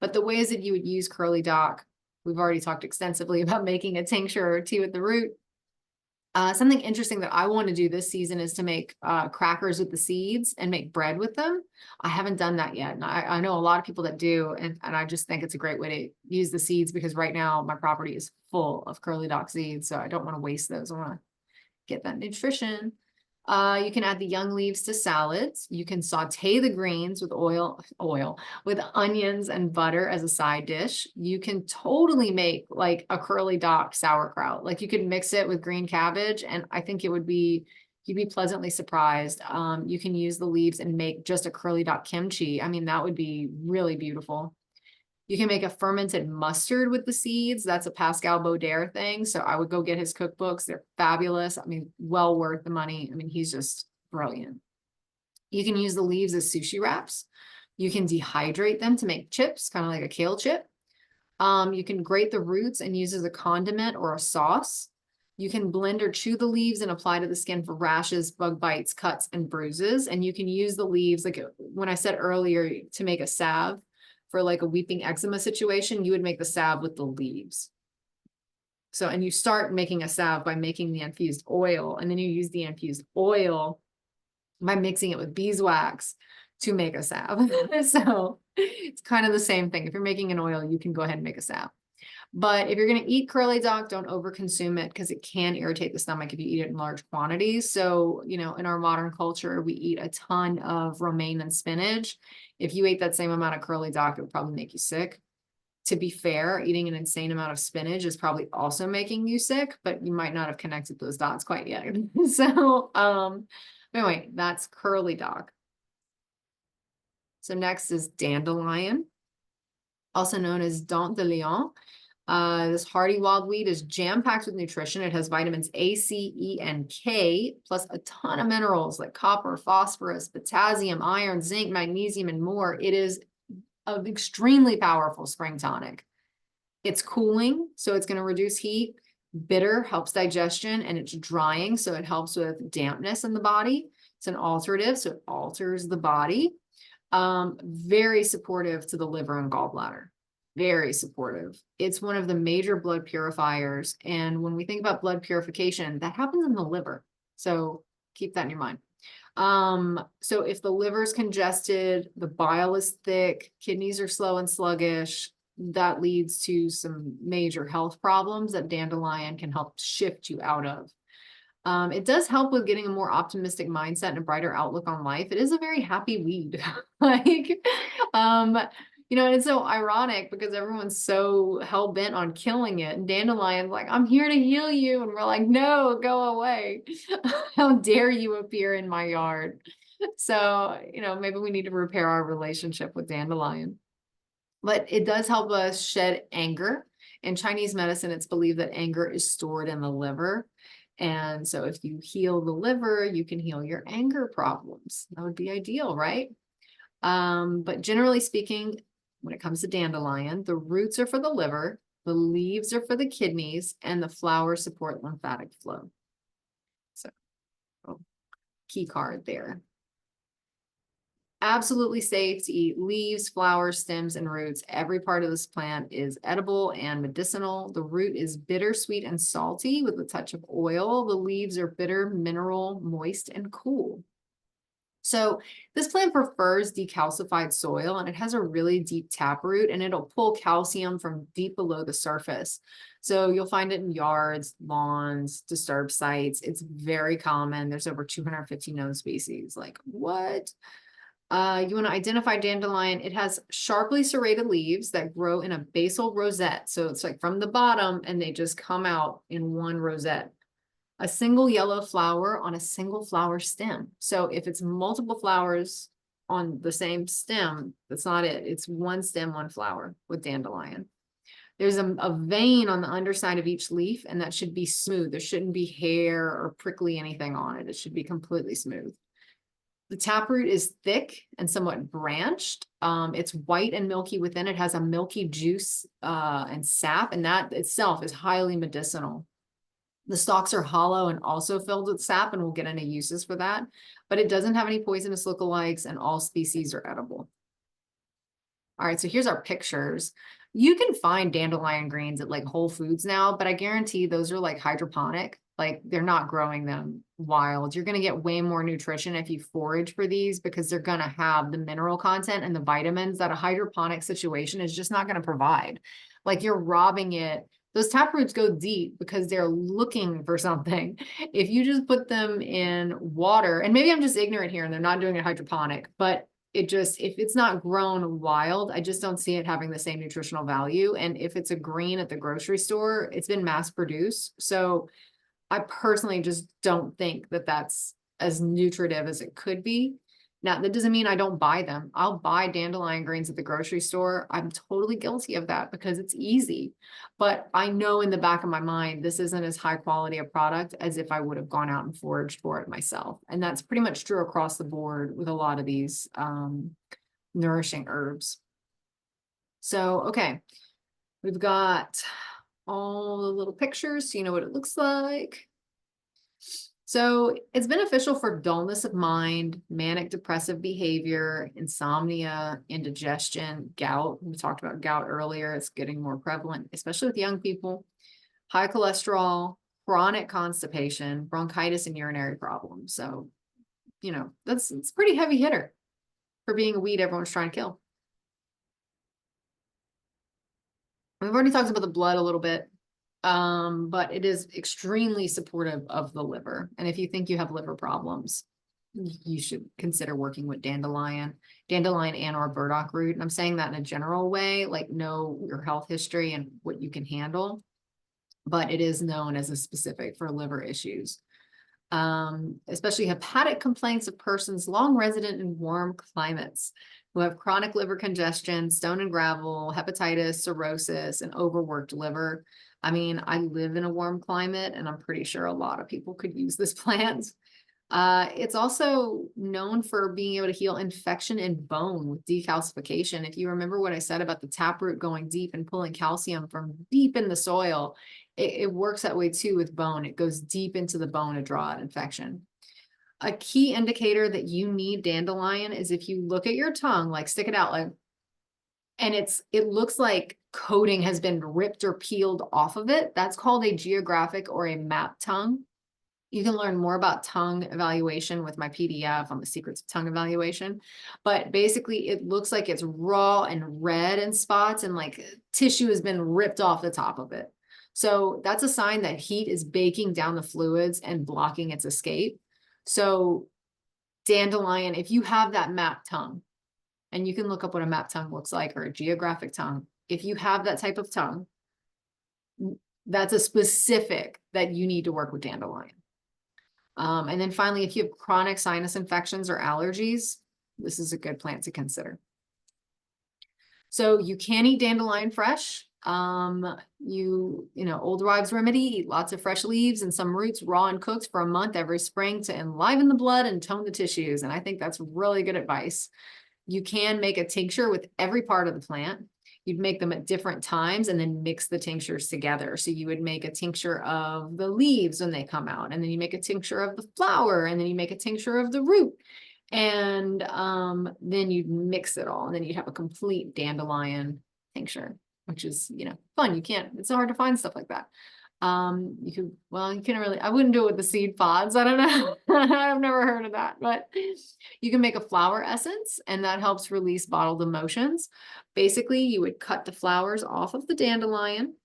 But the ways that you would use curly dock, we've already talked extensively about making a tincture or tea with the root. Something interesting that I want to do this season is to make crackers with the seeds and make bread with them. I haven't done that yet. And I know a lot of people that do, and I just think it's a great way to use the seeds, because right now my property is full of curly dock seeds, so I don't want to waste those. I want to get that nutrition. You can add the young leaves to salads. You can saute the greens with oil with onions and butter as a side dish. You can totally make like a curly dock sauerkraut. Like you could mix it with green cabbage, and I think it would be you'd be pleasantly surprised. You can use the leaves and make just a curly dot kimchi. I mean, that would be really beautiful. You can make a fermented mustard with the seeds. That's a Pascal Baudère thing. So I would go get his cookbooks. They're fabulous. I mean, well worth the money. I mean, he's just brilliant. You can use the leaves as sushi wraps. You can dehydrate them to make chips, kind of like a kale chip. You can grate the roots and use as a condiment or a sauce. You can blend or chew the leaves and apply to the skin for rashes, bug bites, cuts, and bruises. And you can use the leaves, like when I said earlier, to make a salve for like a weeping eczema situation, you would make the salve with the leaves. So, and you start making a salve by making the infused oil, and then you use the infused oil by mixing it with beeswax to make a salve. So it's kind of the same thing. If you're making an oil, you can go ahead and make a salve. But if you're going to eat curly dock, don't overconsume it because it can irritate the stomach if you eat it in large quantities. So, you know, in our modern culture, we eat a ton of romaine and spinach. If you ate that same amount of curly dock, it would probably make you sick. To be fair, eating an insane amount of spinach is probably also making you sick, but you might not have connected those dots quite yet. So, anyway, that's curly dock. So next is dandelion, also known as dent de lion. This hardy wild weed is jam-packed with nutrition. It has vitamins A, C, E, and K, plus a ton of minerals like copper, phosphorus, potassium, iron, zinc, magnesium, and more. It is an extremely powerful spring tonic. It's cooling, so it's going to reduce heat. Bitter helps digestion, and it's drying, so it helps with dampness in the body. It's an alterative, so it alters the body. Very supportive to the liver and gallbladder. Very supportive. It's one of the major blood purifiers. And when we think about blood purification, that happens in the liver. So keep that in your mind. So if the liver is congested, the bile is thick, kidneys are slow and sluggish, that leads to some major health problems that dandelion can help shift you out of. It does help with getting a more optimistic mindset and a brighter outlook on life. It is a very happy weed. Like, you know, and it's so ironic because everyone's so hell-bent on killing it. And Dandelion's like, I'm here to heal you. And we're like, no, go away. How dare you appear in my yard? So, you know, maybe we need to repair our relationship with dandelion. But it does help us shed anger. In Chinese medicine, it's believed that anger is stored in the liver. And so if you heal the liver, you can heal your anger problems. That would be ideal, right? But generally speaking, when it comes to dandelion, the roots are for the liver, the leaves are for the kidneys, and the flowers support lymphatic flow. So, key card there. Absolutely safe to eat leaves, flowers, stems, and roots. Every part of this plant is edible and medicinal. The root is bitter, sweet, and salty with a touch of oil. The leaves are bitter, mineral, moist, and cool. So this plant prefers decalcified soil, and it has a really deep taproot, and it'll pull calcium from deep below the surface. So you'll find it in yards, lawns, disturbed sites. It's very common. There's over 250 known species. Like, what? You want to identify dandelion. It has sharply serrated leaves that grow in a basal rosette. So it's like from the bottom and they just come out in one rosette. A single yellow flower on a single flower stem. So if it's multiple flowers on the same stem, that's not it. It's one stem, one flower with dandelion. There's a vein on the underside of each leaf, and that should be smooth. There shouldn't be hair or prickly anything on it. It should be completely smooth. The taproot is thick and somewhat branched. It's white and milky within. It has a milky juice and sap, and that itself is highly medicinal. The stalks are hollow and also filled with sap, and we'll get into uses for that. But it doesn't have any poisonous lookalikes, and all species are edible. All right, so here's our pictures. You can find dandelion greens at like Whole Foods now, but I guarantee those are like hydroponic. Like they're not growing them wild. You're going to get way more nutrition if you forage for these because they're going to have the mineral content and the vitamins that a hydroponic situation is just not going to provide. Like you're robbing it. Those taproots go deep because they're looking for something. If you just put them in water, and maybe I'm just ignorant here and they're not doing it hydroponic, but it just, if it's not grown wild, I just don't see it having the same nutritional value. And if it's a green at the grocery store, it's been mass produced. So I personally just don't think that that's as nutritive as it could be. Now, that doesn't mean I don't buy them. I'll buy dandelion greens at the grocery store. I'm totally guilty of that because it's easy. But I know in the back of my mind, this isn't as high quality a product as if I would have gone out and foraged for it myself. And that's pretty much true across the board with a lot of these nourishing herbs. So, okay, we've got all the little pictures so you know what it looks like. So it's beneficial for dullness of mind, manic depressive behavior, insomnia, indigestion, gout. We talked about gout earlier. It's getting more prevalent, especially with young people. High cholesterol, chronic constipation, bronchitis, and urinary problems. So, you know, it's a pretty heavy hitter for being a weed everyone's trying to kill. We've already talked about the blood a little bit. But it is extremely supportive of the liver. And if you think you have liver problems, you should consider working with dandelion and or burdock root. And I'm saying that in a general way, like know your health history and what you can handle, but it is known as a specific for liver issues. Especially hepatic complaints of persons long resident in warm climates who have chronic liver congestion, stone and gravel, hepatitis, cirrhosis, and overworked liver. I mean, I live in a warm climate and I'm pretty sure a lot of people could use this plant. It's also known for being able to heal infection in bone with decalcification. If you remember what I said about the taproot going deep and pulling calcium from deep in the soil, it works that way too with bone. It goes deep into the bone to draw out infection. A key indicator that you need dandelion is if you look at your tongue, like stick it out, like, and it looks like coating has been ripped or peeled off of it. That's called a geographic or a map tongue. You can learn more about tongue evaluation with my PDF on the secrets of tongue evaluation. But basically, it looks like it's raw and red in spots and like tissue has been ripped off the top of it. So that's a sign that heat is baking down the fluids and blocking its escape. So dandelion, if you have that map tongue, and you can look up what a map tongue looks like or a geographic tongue, if you have that type of tongue, that's a specific that you need to work with dandelion. And then finally, if you have chronic sinus infections or allergies, this is a good plant to consider. So you can eat dandelion fresh. Old wives' remedy, eat lots of fresh leaves and some roots raw and cooked for a month every spring to enliven the blood and tone the tissues. And I think that's really good advice. You can make a tincture with every part of the plant. You'd make them at different times and then mix the tinctures together. So you would make a tincture of the leaves when they come out, and then you make a tincture of the flower, and then you make a tincture of the root. And then you'd mix it all, and then you'd have a complete dandelion tincture, which is, fun. It's hard to find stuff like that. You can really, I wouldn't do it with the seed pods. I don't know. I've never heard of that, but you can make a flower essence and that helps release bottled emotions. Basically, you would cut the flowers off of the dandelion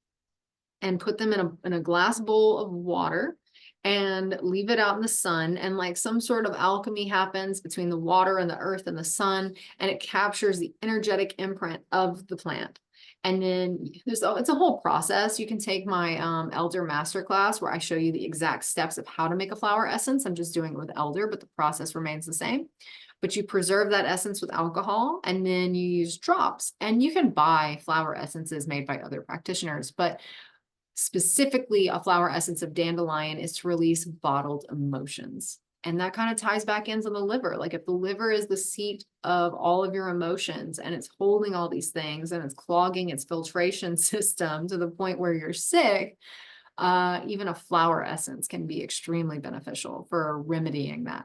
and put them in a glass bowl of water and leave it out in the sun. And like some sort of alchemy happens between the water and the earth and the sun, and it captures the energetic imprint of the plant. And then it's a whole process. You can take my elder masterclass where I show you the exact steps of how to make a flower essence. I'm just doing it with elder, but the process remains the same. But you preserve that essence with alcohol and then you use drops. And you can buy flower essences made by other practitioners, but specifically a flower essence of dandelion is to release bottled emotions. And that kind of ties back into the liver. Like if the liver is the seat of all of your emotions and it's holding all these things and it's clogging its filtration system to the point where you're sick, even a flower essence can be extremely beneficial for remedying that.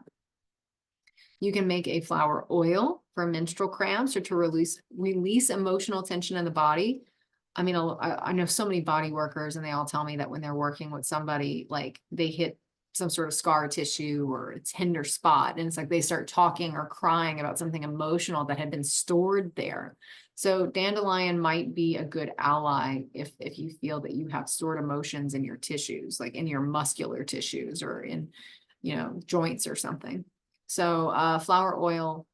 You can make a flower oil for menstrual cramps or to release emotional tension in the body. I mean, I know so many body workers and they all tell me that when they're working with somebody, like they hit some sort of scar tissue or a tender spot. And it's like they start talking or crying about something emotional that had been stored there. So dandelion might be a good ally if you feel that you have stored emotions in your tissues, like in your muscular tissues or in, joints or something. So flower oil,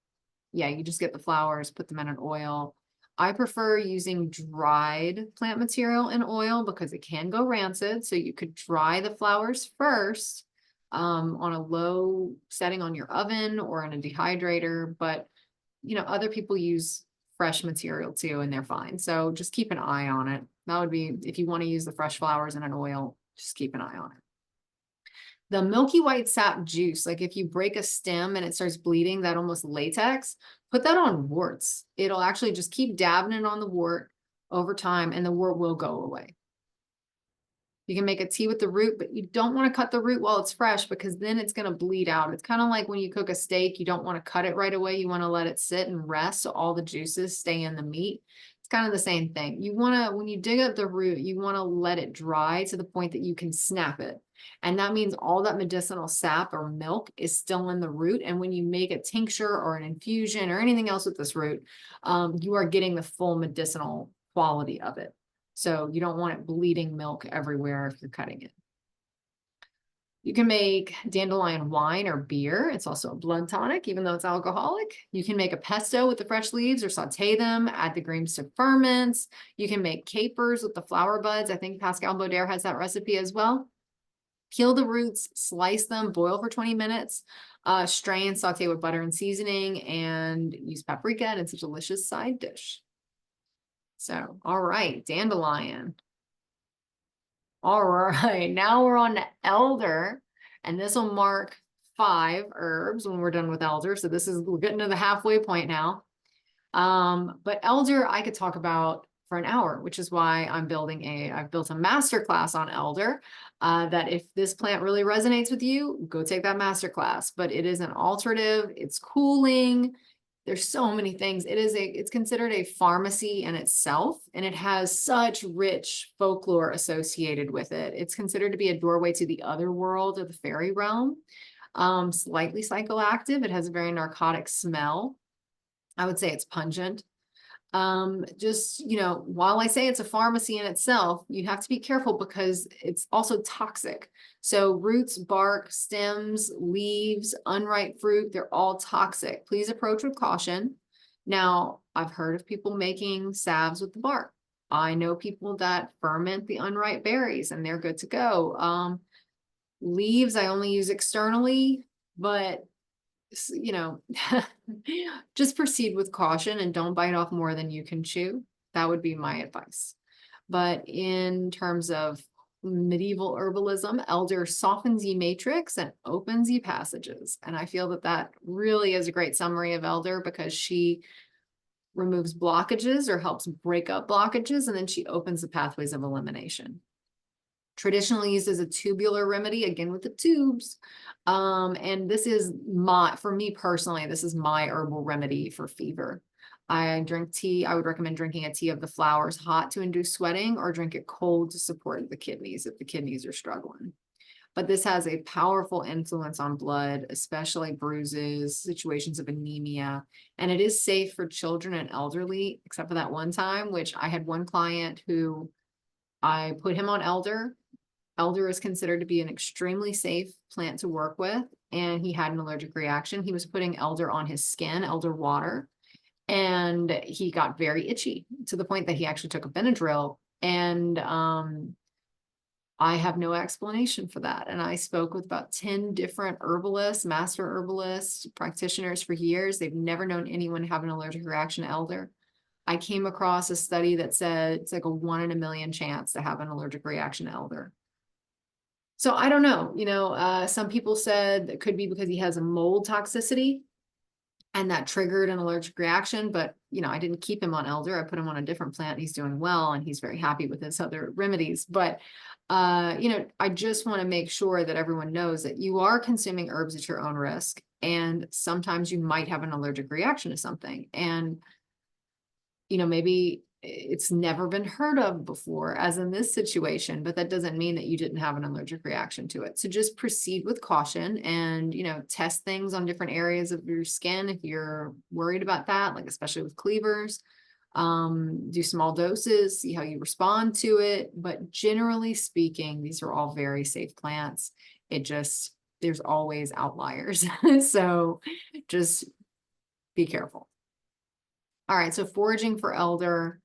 yeah, you just get the flowers, put them in an oil. I prefer using dried plant material in oil because it can go rancid. So you could dry the flowers first on a low setting on your oven or in a dehydrator. But, other people use fresh material too, and they're fine. So just keep an eye on it. That would be, if you want to use the fresh flowers in an oil, just keep an eye on it. The milky white sap juice, like if you break a stem and it starts bleeding, that almost latex, put that on warts. It'll actually just keep dabbing it on the wart over time and the wart will go away. You can make a tea with the root, but you don't want to cut the root while it's fresh because then it's going to bleed out. It's kind of like when you cook a steak, you don't want to cut it right away. You want to let it sit and rest so all the juices stay in the meat. It's kind of the same thing. You want to, when you dig up the root, you want to let it dry to the point that you can snap it. And that means all that medicinal sap or milk is still in the root. And when you make a tincture or an infusion or anything else with this root, you are getting the full medicinal quality of it. So you don't want it bleeding milk everywhere if you're cutting it. You can make dandelion wine or beer. It's also a blood tonic, even though it's alcoholic. You can make a pesto with the fresh leaves or saute them, add the greens to ferments. You can make capers with the flower buds. I think Pascal Bauder has that recipe as well. Peel the roots, slice them, boil for 20 minutes, strain, saute with butter and seasoning, and use paprika, and it's a delicious side dish. So, all right, dandelion. All right, now we're on to elder, and this will mark 5 herbs when we're done with elder. So we're getting to the halfway point now. But elder, I could talk about for an hour, which is why I've built a masterclass on elder, that if this plant really resonates with you, go take that masterclass. But it is an alterative, it's cooling. There's so many things. It's considered a pharmacy in itself, and it has such rich folklore associated with it. It's considered to be a doorway to the other world or the fairy realm. Slightly psychoactive. It has a very narcotic smell. I would say it's pungent. While I say it's a pharmacy in itself, you have to be careful because it's also toxic. So roots, bark, stems, leaves, unripe fruit, they're all toxic. Please approach with caution. Now, I've heard of people making salves with the bark. I know people that ferment the unripe berries and they're good to go. Leaves, I only use externally, but just proceed with caution and don't bite off more than you can chew. That would be my advice. But in terms of medieval herbalism, elder softens ye matrix and opens ye passages. And I feel that really is a great summary of elder because she removes blockages or helps break up blockages, and then she opens the pathways of elimination. Traditionally used as a tubular remedy, again with the tubes. And this is for me personally, this is my herbal remedy for fever. I drink tea. I would recommend drinking a tea of the flowers hot to induce sweating, or drink it cold to support the kidneys if the kidneys are struggling. But this has a powerful influence on blood, especially bruises, situations of anemia. And it is safe for children and elderly, except for that one time, which I had one client who I put him on elder. Elder is considered to be an extremely safe plant to work with, and he had an allergic reaction. He was putting elder on his skin, elder water, and he got very itchy to the point that he actually took a Benadryl. And I have no explanation for that. And I spoke with about 10 different herbalists, master herbalists, practitioners for years. They've never known anyone have an allergic reaction to elder. I came across a study that said it's like a 1 in a million chance to have an allergic reaction to elder. So I don't know, some people said it could be because he has a mold toxicity and that triggered an allergic reaction, but I didn't keep him on elder. I put him on a different plant. He's doing well and he's very happy with his other remedies. But, I just want to make sure that everyone knows that you are consuming herbs at your own risk. And sometimes you might have an allergic reaction to something. And, maybe it's never been heard of before, as in this situation, but that doesn't mean that you didn't have an allergic reaction to it. So just proceed with caution and, test things on different areas of your skin if you're worried about that, like especially with cleavers. Do small doses, see how you respond to it. But generally speaking, these are all very safe plants. There's always outliers. So just be careful. All right, so foraging for elder.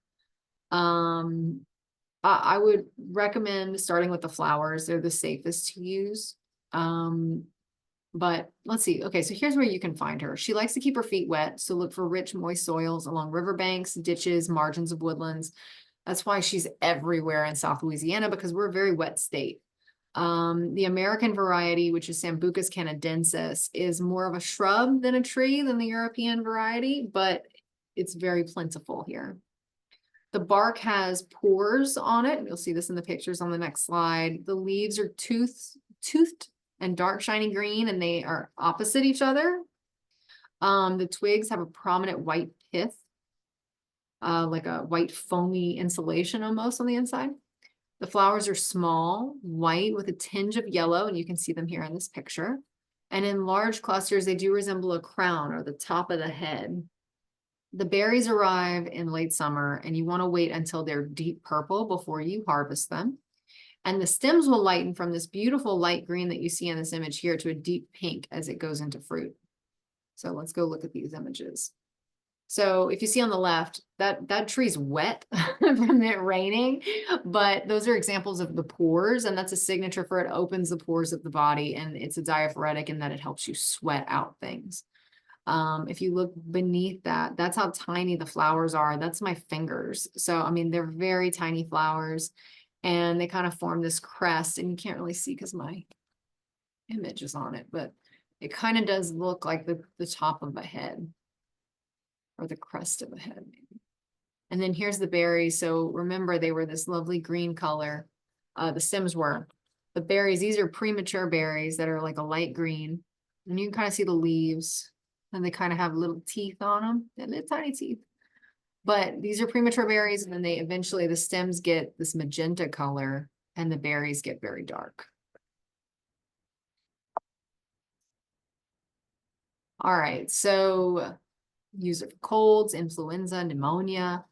I would recommend starting with the flowers. They're the safest to use. But let's see. Okay, so here's where you can find her. She likes to keep her feet wet, so look for rich, moist soils along riverbanks, ditches, margins of woodlands. That's why she's everywhere in South Louisiana, because we're a very wet state. The American variety, which is Sambucus canadensis, is more of a shrub than a tree than the European variety, but it's very plentiful here. The bark has pores on it. You'll see this in the pictures on the next slide. The leaves are toothed and dark shiny green, and they are opposite each other. The twigs have a prominent white pith, like a white foamy insulation almost on the inside. The flowers are small, white with a tinge of yellow, and you can see them here in this picture. And in large clusters, they do resemble a crown or the top of the head. The berries arrive in late summer, and you want to wait until they're deep purple before you harvest them. And the stems will lighten from this beautiful light green that you see in this image here to a deep pink as it goes into fruit. So let's go look at these images. So if you see on the left, that tree's wet from it raining, but those are examples of the pores, and that's a signature for it opens the pores of the body, and it's a diaphoretic in that it helps you sweat out things. If you look beneath that, that's how tiny the flowers are. That's my fingers. So, I mean, they're very tiny flowers, and they kind of form this crest, and you can't really see because my image is on it, but it kind of does look like the top of a head. Or the crest of a head, maybe. And then here's the berries. So remember, they were this lovely green color. The stems were. The berries, these are premature berries that are like a light green. And you can kind of see the leaves. And they kind of have little teeth on them. And they're tiny teeth. But these are premature berries. And then they eventually, the stems get this magenta color. And the berries get very dark. All right, so use it for colds, influenza, pneumonia.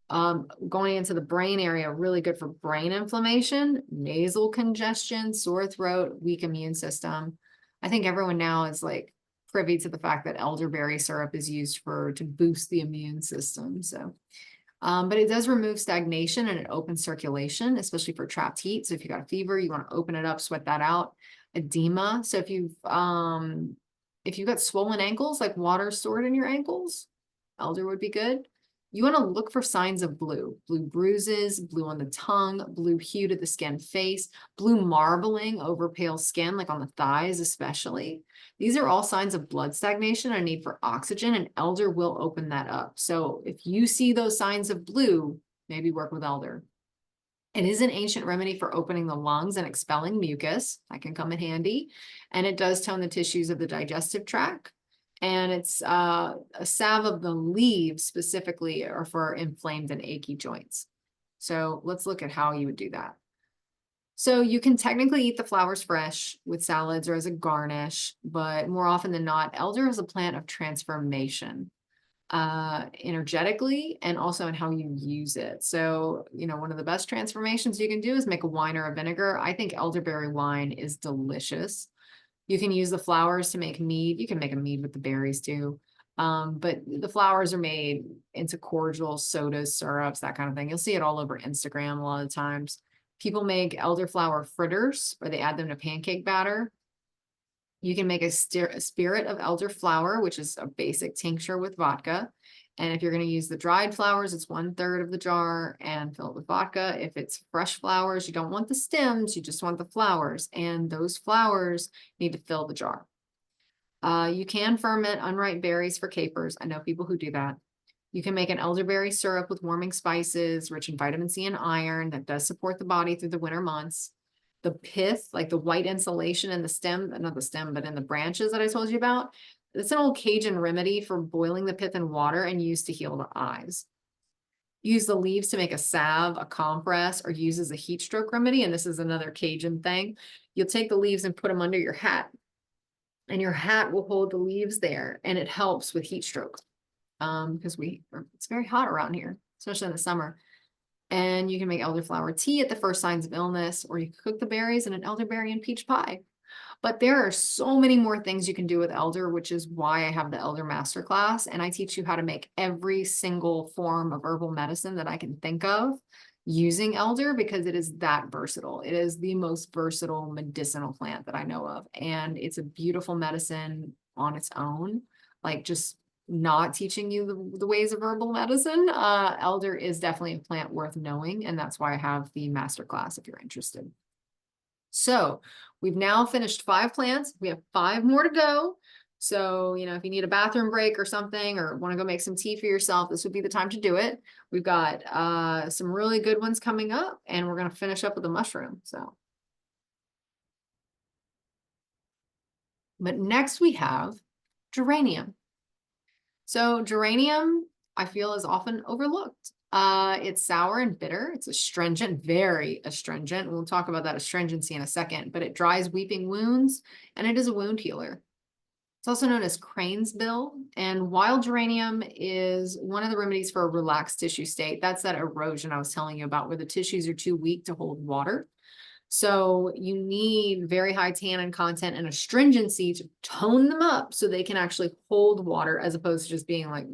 Going into the brain area, really good for brain inflammation, nasal congestion, sore throat, weak immune system. I think everyone now is like privy to the fact that elderberry syrup is used to boost the immune system. So, but it does remove stagnation and it opens circulation, especially for trapped heat. So if you got a fever, you want to open it up, sweat that out. Edema. So if you've got swollen ankles, like water stored in your ankles, elder would be good. You want to look for signs of blue bruises, blue on the tongue, blue hue to the skin face, blue marbling over pale skin, like on the thighs especially. These are all signs of blood stagnation and a need for oxygen, and elder will open that up. So if you see those signs of blue, maybe work with elder. It is an ancient remedy for opening the lungs and expelling mucus. That can come in handy. And it does tone the tissues of the digestive tract. And it's a salve of the leaves specifically are for inflamed and achy joints. So let's look at how you would do that. So you can technically eat the flowers fresh with salads or as a garnish, but more often than not, elder is a plant of transformation. Energetically and also in how you use it. So, one of the best transformations you can do is make a wine or a vinegar. I think elderberry wine is delicious. You can use the flowers to make mead. You can make a mead with the berries too. But the flowers are made into cordials, sodas, syrups, that kind of thing. You'll see it all over Instagram a lot of times. People make elderflower fritters, or they add them to pancake batter. You can make a spirit of elderflower, which is a basic tincture with vodka. And if you're going to use the dried flowers, it's 1/3 of the jar and fill it with vodka. If it's fresh flowers, you don't want the stems, you just want the flowers. And those flowers need to fill the jar. You can ferment unripe berries for capers. I know people who do that. You can make an elderberry syrup with warming spices, rich in vitamin C and iron that does support the body through the winter months. The pith, like the white insulation in the stem, not the stem, but in the branches that I told you about, it's an old Cajun remedy for boiling the pith in water and used to heal the eyes. Use the leaves to make a salve, a compress, or use as a heat stroke remedy. And this is another Cajun thing. You'll take the leaves and put them under your hat, and your hat will hold the leaves there, and it helps with heat stroke. Because it's very hot around here, especially in the summer. And you can make elderflower tea at the first signs of illness, or you can cook the berries in an elderberry and peach pie. But there are so many more things you can do with elder, which is why I have the elder masterclass. And I teach you how to make every single form of herbal medicine that I can think of using elder, because it is that versatile. It is the most versatile medicinal plant that I know of. And it's a beautiful medicine on its own. Like, just not teaching you the ways of herbal medicine. Elder is definitely a plant worth knowing. And that's why I have the masterclass if you're interested. So we've now finished 5 plants. We have 5 more to go. So, you know, if you need a bathroom break or something, or want to go make some tea for yourself, this would be the time to do it. We've got some really good ones coming up, and we're going to finish up with the mushroom. So, but next we have geranium. So geranium, I feel, is often overlooked. It's sour and bitter. It's astringent, very astringent. We'll talk about that astringency in a second, but it dries weeping wounds, and it is a wound healer. It's also known as crane's bill, and wild geranium is one of the remedies for a relaxed tissue state. That's that erosion I was telling you about, where the tissues are too weak to hold water. So you need very high tannin content and astringency to tone them up so they can actually hold water, as opposed to just being like,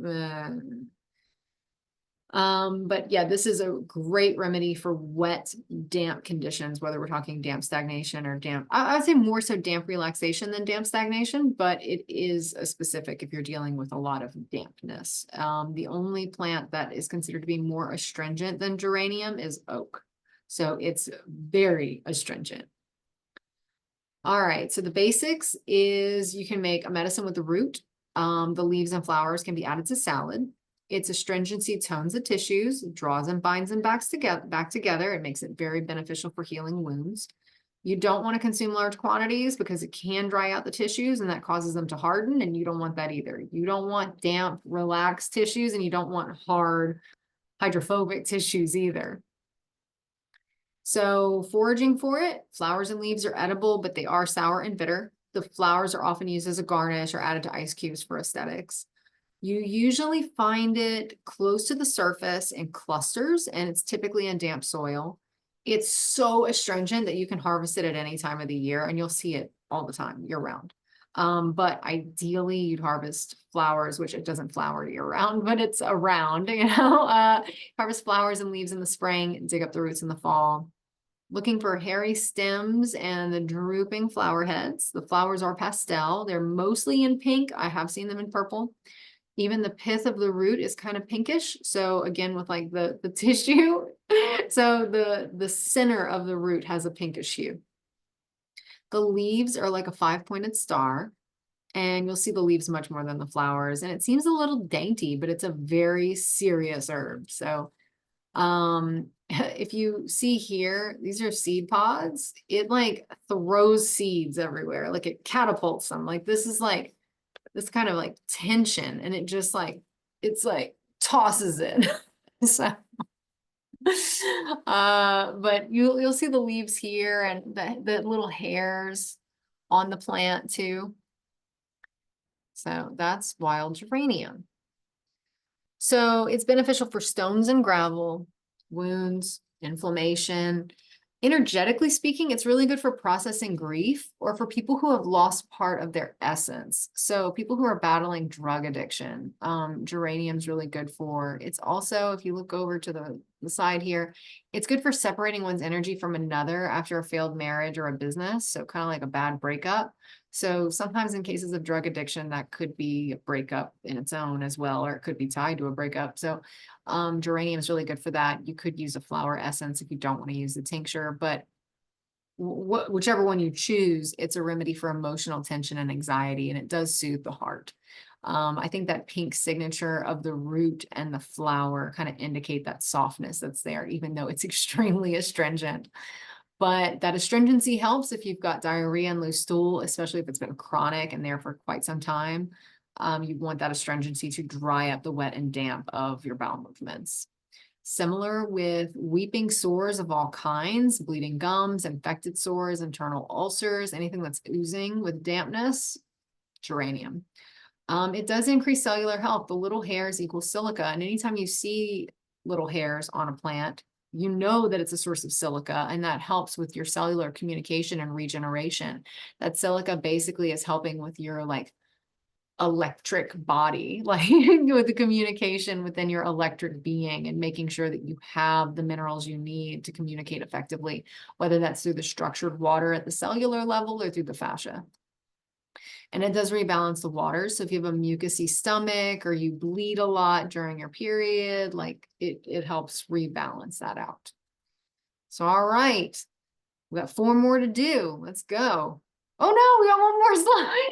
but yeah, this is a great remedy for wet, damp conditions, whether we're talking damp stagnation or damp, I'd say more so damp relaxation than damp stagnation, but it is a specific if you're dealing with a lot of dampness. The only plant that is considered to be more astringent than geranium is oak. So it's very astringent. All right, so the basics is you can make a medicine with the root. The leaves and flowers can be added to salad. Its astringency tones the tissues, draws and binds them back together. It makes it very beneficial for healing wounds. You don't want to consume large quantities because it can dry out the tissues, and that causes them to harden, and you don't want that either. You don't want damp, relaxed tissues, and you don't want hard, hydrophobic tissues either. So foraging for it, flowers and leaves are edible, but they are sour and bitter. The flowers are often used as a garnish or added to ice cubes for aesthetics. You usually find it close to the surface in clusters, and it's typically in damp soil. It's so astringent that you can harvest it at any time of the year, and you'll see it all the time, year round. But ideally you'd harvest flowers, which it doesn't flower year round, but it's around, you know, harvest flowers and leaves in the spring, dig up the roots in the fall. Looking for hairy stems and the drooping flower heads. The flowers are pastel. They're mostly in pink. I have seen them in purple. Even the pith of the root is kind of pinkish. So again, with like the tissue, so the center of the root has a pinkish hue. The leaves are like a 5-pointed star, and you'll see the leaves much more than the flowers. And it seems a little dainty, but it's a very serious herb. So if you see here, these are seed pods. It like throws seeds everywhere. Like it catapults them. Like this is like this kind of like tension, and it just like, it's like tosses it. So, but you'll see the leaves here and the little hairs on the plant too. So that's wild geranium. So it's beneficial for stones and gravel, wounds, inflammation. Energetically speaking, it's really good for processing grief or for people who have lost part of their essence. So people who are battling drug addiction, geranium's really good for. It's also, if you look over to the side here, it's good for separating one's energy from another after a failed marriage or a business. So kind of like a bad breakup. So sometimes in cases of drug addiction, that could be a breakup in its own as well, or it could be tied to a breakup. So geranium is really good for that. You could use a flower essence if you don't want to use the tincture, but whichever one you choose, it's a remedy for emotional tension and anxiety, and it does soothe the heart. I think that pink signature of the root and the flower kind of indicate that softness that's there, even though it's extremely astringent. But that astringency helps if you've got diarrhea and loose stool, especially if it's been chronic and there for quite some time. You want that astringency to dry up the wet and damp of your bowel movements. Similar with weeping sores of all kinds, bleeding gums, infected sores, internal ulcers, anything that's oozing with dampness, geranium. It does increase cellular health. The little hairs equal silica. And anytime you see little hairs on a plant, you know that it's a source of silica, and that helps with your cellular communication and regeneration. That silica basically is helping with your like electric body, like with the communication within your electric being, and making sure that you have the minerals you need to communicate effectively, whether that's through the structured water at the cellular level or through the fascia. And it does rebalance the water. So if you have a mucousy stomach or you bleed a lot during your period, like it helps rebalance that out. So, all right, we got 4 more to do. Let's go. Oh no, we got 1 more slide.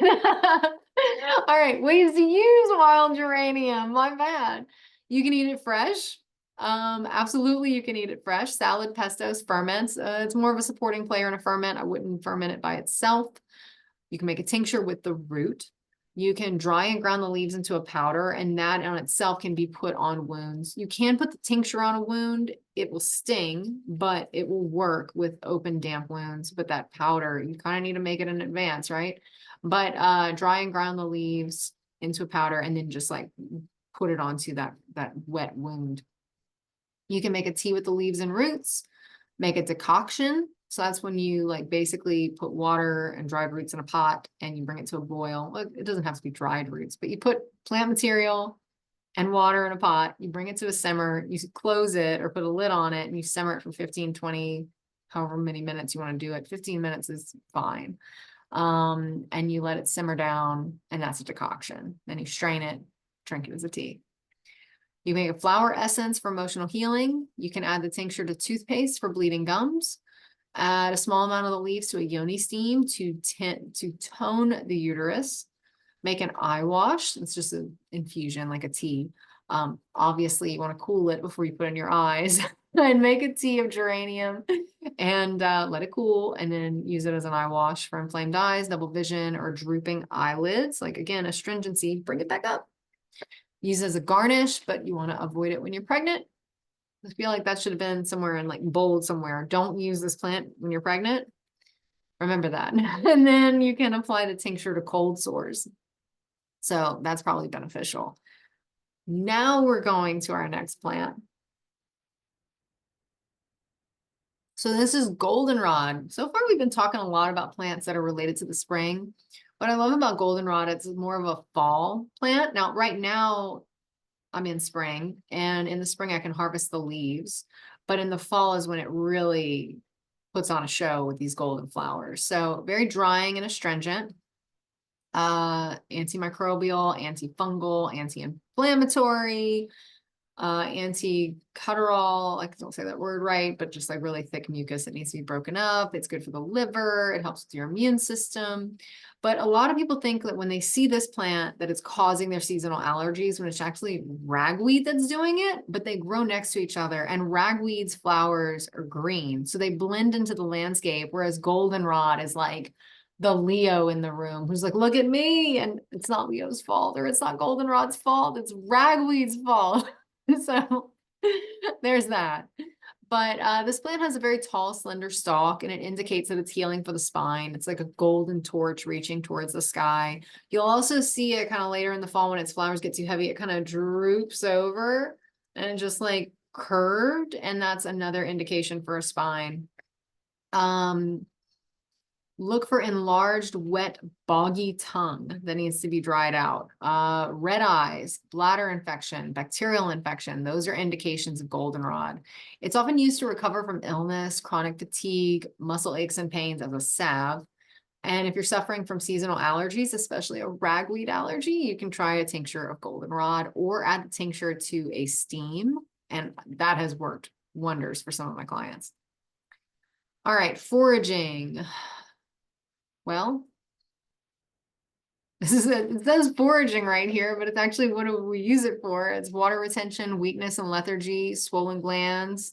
All right, ways to use wild geranium. My bad. You can eat it fresh. Absolutely, you can eat it fresh. Salad, pestos, ferments. It's more of a supporting player in a ferment. I wouldn't ferment it by itself. You can make a tincture with the root. You can dry and ground the leaves into a powder, and that on itself can be put on wounds. You can put the tincture on a wound. It will sting, but it will work with open, damp wounds. But that powder, you kind of need to make it in advance, right? But dry and ground the leaves into a powder, and then just like put it onto that wet wound. You can make a tea with the leaves and roots, make a decoction. So that's when you like basically put water and dried roots in a pot and you bring it to a boil. It doesn't have to be dried roots, but you put plant material and water in a pot, you bring it to a simmer, you close it or put a lid on it, and you simmer it for 15, 20, however many minutes you want to do it. 15 minutes is fine. And you let it simmer down, and that's a decoction. Then you strain it, drink it as a tea. You make a flower essence for emotional healing. You can add the tincture to toothpaste for bleeding gums. Add a small amount of the leaves to a yoni steam to tone the uterus. Make an eye wash. It's just an infusion, like a tea. Obviously, you want to cool it before you put in your eyes. And make a tea of geranium and let it cool, and then use it as an eye wash for inflamed eyes, double vision, or drooping eyelids. Like, again, astringency, bring it back up. Use it as a garnish, but you want to avoid it when you're pregnant. I feel like that should have been somewhere in like bold somewhere. Don't use this plant when you're pregnant. Remember that. And then you can apply the tincture to cold sores. So that's probably beneficial. Now we're going to our next plant. So this is goldenrod. So far, we've been talking a lot about plants that are related to the spring. What I love about goldenrod, it's more of a fall plant. Now, right now, I'm in spring, and in the spring, I can harvest the leaves. But in the fall is when it really puts on a show with these golden flowers. So very drying and astringent, antimicrobial, antifungal, anti-inflammatory, anti-guttural, I don't say that word right, but just like really thick mucus that needs to be broken up. It's good for the liver. It helps with your immune system. But a lot of people think that when they see this plant that it's causing their seasonal allergies, when it's actually ragweed that's doing it, but they grow next to each other, and ragweed's flowers are green. So they blend into the landscape, whereas goldenrod is like the Leo in the room who's like, look at me. And it's not Leo's fault, or it's not goldenrod's fault. It's ragweed's fault. So there's that. But this plant has a very tall, slender stalk, and it indicates that it's healing for the spine. It's like a golden torch reaching towards the sky. You'll also see it kind of later in the fall when its flowers get too heavy, it kind of droops over and just like curved. And that's another indication for a spine. Look for enlarged, wet, boggy tongue that needs to be dried out. Red eyes, bladder infection, bacterial infection. Those are indications of goldenrod. It's often used to recover from illness, chronic fatigue, muscle aches and pains as a salve. And if you're suffering from seasonal allergies, especially a ragweed allergy, you can try a tincture of goldenrod or add the tincture to a steam. And that has worked wonders for some of my clients. All right, foraging. Well, it says foraging right here, but it's actually what do we use it for? It's water retention, weakness and lethargy, swollen glands.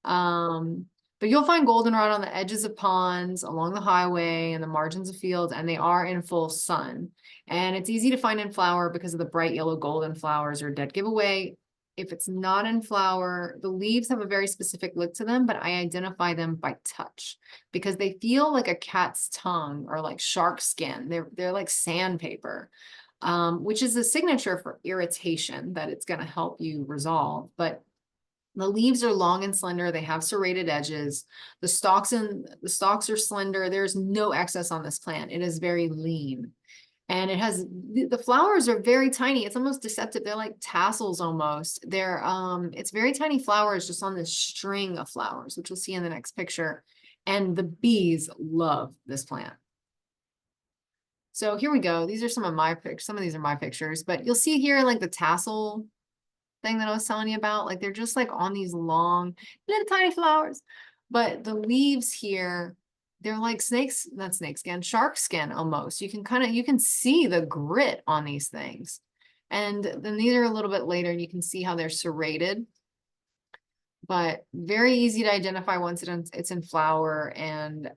But you'll find goldenrod on the edges of ponds, along the highway, and the margins of fields, and they are in full sun. And it's easy to find in flower because of the bright yellow golden flowers or dead giveaway. If it's not in flower, the leaves have a very specific look to them, but I identify them by touch because they feel like a cat's tongue or like shark skin. They're like sandpaper, which is a signature for irritation that it's going to help you resolve. But The leaves are long and slender. They have serrated edges. The stalks are slender. There's no excess on this plant. It is very lean. And it has, the flowers are very tiny. It's almost deceptive. They're like tassels almost. It's very tiny flowers just on this string of flowers, which we'll see in the next picture. And the bees love this plant. So here we go. These are some of my pictures. Some of these are my pictures, but you'll see here like the tassel thing that I was telling you about. Like they're just like on these long, little tiny flowers. But the leaves here, they're like snakes, not snake skin, shark skin almost. You can see the grit on these things. And then these are a little bit later, and you can see how they're serrated. But very easy to identify once it's in flower, and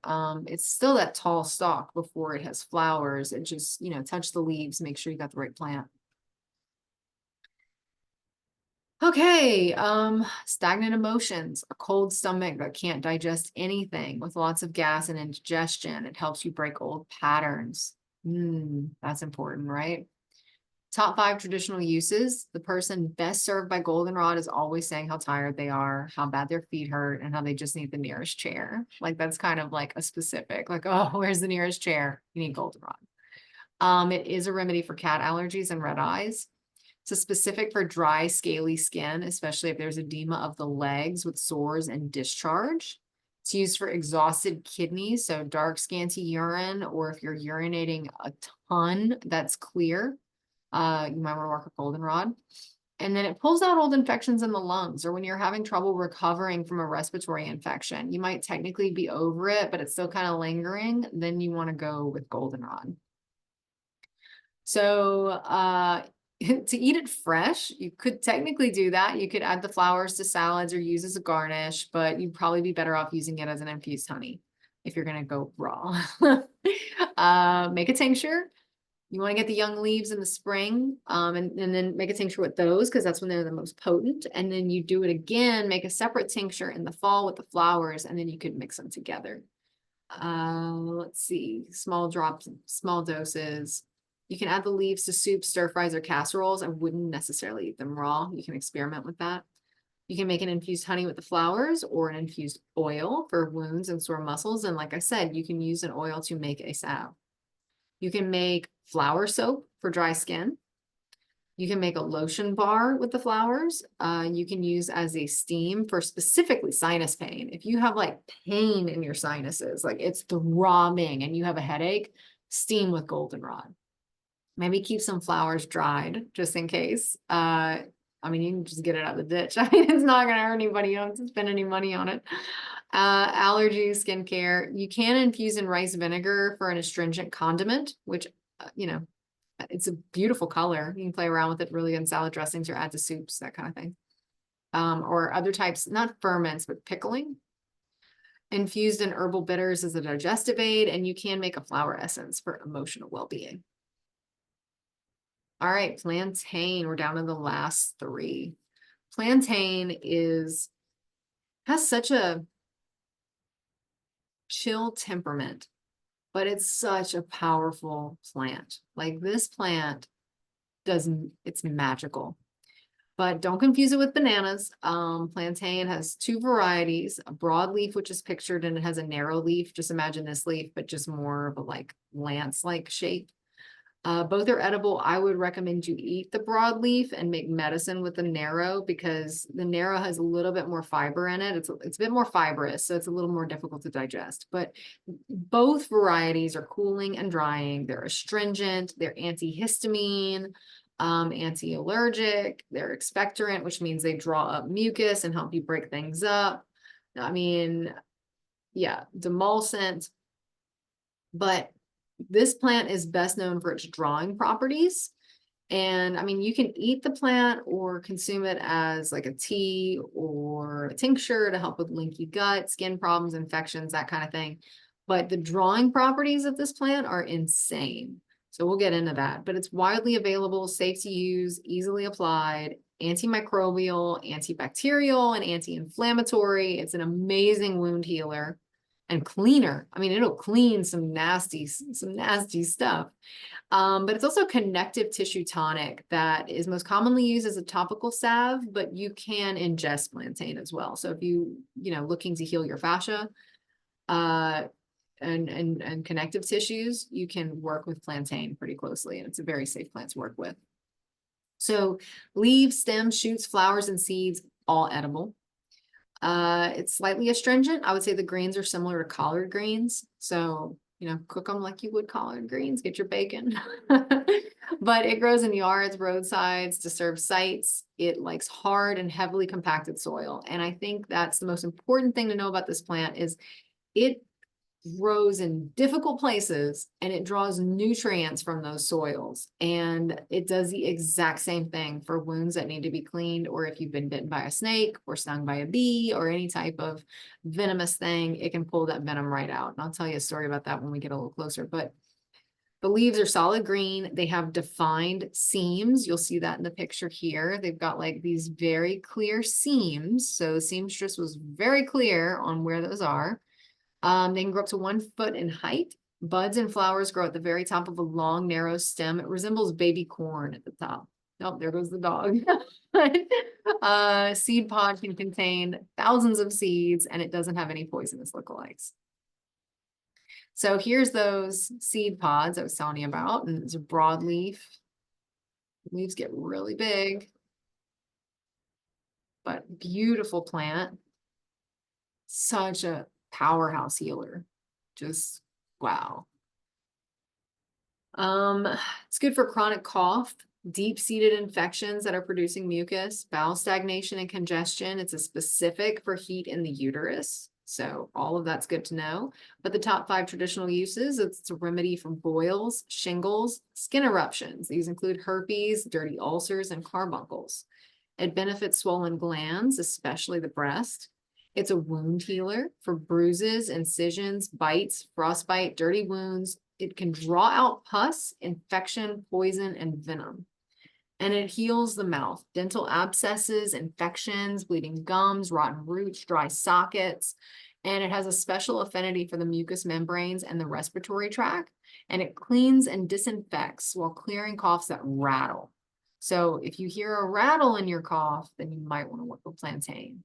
it's still that tall stalk before it has flowers. It just, touch the leaves, make sure you got the right plant. Okay, stagnant emotions, a cold stomach that can't digest anything with lots of gas and indigestion. It helps you break old patterns. That's important, right? Top 5 traditional uses. The person best served by goldenrod is always saying how tired they are, how bad their feet hurt, and how they just need the nearest chair. Like that's kind of like a specific, like, oh, where's the nearest chair? You need goldenrod. It is a remedy for cat allergies and red eyes. It's specific for dry, scaly skin, especially if there's edema of the legs with sores and discharge. It's used for exhausted kidneys, so dark, scanty urine, or if you're urinating a ton that's clear, you might want to work with goldenrod. And then it pulls out old infections in the lungs, or when you're having trouble recovering from a respiratory infection. You might technically be over it, but it's still kind of lingering. Then you want to go with goldenrod. So to eat it fresh, you could technically do that. You could add the flowers to salads or use as a garnish, but you'd probably be better off using it as an infused honey if you're going to go raw. Make a tincture. You want to get the young leaves in the spring, and then make a tincture with those because that's when they're the most potent. And then you do it again, make a separate tincture in the fall with the flowers, and then you could mix them together. Let's see, small drops, small doses. You can add the leaves to soups, stir fries, or casseroles. I wouldn't necessarily eat them raw. You can experiment with that. You can make an infused honey with the flowers or an infused oil for wounds and sore muscles. And like I said, you can use an oil to make a salve. You can make flower soap for dry skin. You can make a lotion bar with the flowers. You can use as a steam for specifically sinus pain. If you have like pain in your sinuses, like it's throbbing and you have a headache, steam with goldenrod. Maybe keep some flowers dried just in case. I mean, you can just get it out of the ditch. I mean, it's not going to hurt anybody. You don't have to spend any money on it. Allergies, skincare. You can infuse in rice vinegar for an astringent condiment, which, it's a beautiful color. You can play around with it really in salad dressings or add to soups, that kind of thing. Or other types, not ferments, but pickling. Infused in herbal bitters as a digestive aid, and you can make a flower essence for emotional well-being. All right, plantain. We're down to the last 3. Plantain has such a chill temperament, but it's such a powerful plant. Like this plant it's magical. But don't confuse it with bananas. Plantain has 2 varieties, a broad leaf, which is pictured, and it has a narrow leaf. Just imagine this leaf, but just more of a like lance-like shape. Both are edible. I would recommend you eat the broadleaf and make medicine with the narrow because the narrow has a little bit more fiber in it. It's a bit more fibrous, so it's a little more difficult to digest. But both varieties are cooling and drying. They're astringent, they're antihistamine, anti-allergic, they're expectorant, which means they draw up mucus and help you break things up. I mean, yeah, demulcent. But this plant is best known for its drawing properties. And I mean, you can eat the plant or consume it as like a tea or a tincture to help with leaky gut, skin problems, infections, that kind of thing. But the drawing properties of this plant are insane. So we'll get into that. But it's widely available, safe to use, easily applied, antimicrobial, antibacterial, and anti-inflammatory. It's an amazing wound healer. and cleaner. I mean, it'll clean some nasty stuff. But it's also a connective tissue tonic that is most commonly used as a topical salve, but you can ingest plantain as well. So if looking to heal your fascia, and connective tissues, you can work with plantain pretty closely, and it's a very safe plant to work with. So leaves, stems, shoots, flowers, and seeds, all edible. It's slightly astringent. I would say the greens are similar to collard greens. So, cook them like you would collard greens, get your bacon. But it grows in yards, roadsides, to serve sites. It likes hard and heavily compacted soil. And I think that's the most important thing to know about this plant is it grows in difficult places and it draws nutrients from those soils. And it does the exact same thing for wounds that need to be cleaned, or if you've been bitten by a snake or stung by a bee or any type of venomous thing, it can pull that venom right out. And I'll tell you a story about that when we get a little closer. But the leaves are solid green. They have defined seams. You'll see that in the picture here. They've got like these very clear seams. So seamstress was very clear on where those are. They can grow up to 1 foot in height. Buds and flowers grow at the very top of a long, narrow stem. It resembles baby corn at the top. Oh, there goes the dog. Seed pod can contain thousands of seeds, and it doesn't have any poisonous lookalikes. So here's those seed pods I was telling you about, and it's a broadleaf. Leaves get really big, but beautiful plant. Such a powerhouse healer. Just wow. It's good for chronic cough, deep-seated infections that are producing mucus, bowel stagnation and congestion. It's a specific for heat in the uterus. So all of that's good to know. But the top 5 traditional uses, it's a remedy for boils, shingles, skin eruptions. These include herpes, dirty ulcers, and carbuncles. It benefits swollen glands, especially the breast. It's a wound healer for bruises, incisions, bites, frostbite, dirty wounds. It can draw out pus, infection, poison, and venom. And it heals the mouth, dental abscesses, infections, bleeding gums, rotten roots, dry sockets. And it has a special affinity for the mucous membranes and the respiratory tract. And it cleans and disinfects while clearing coughs that rattle. So if you hear a rattle in your cough, then you might want to work with plantain.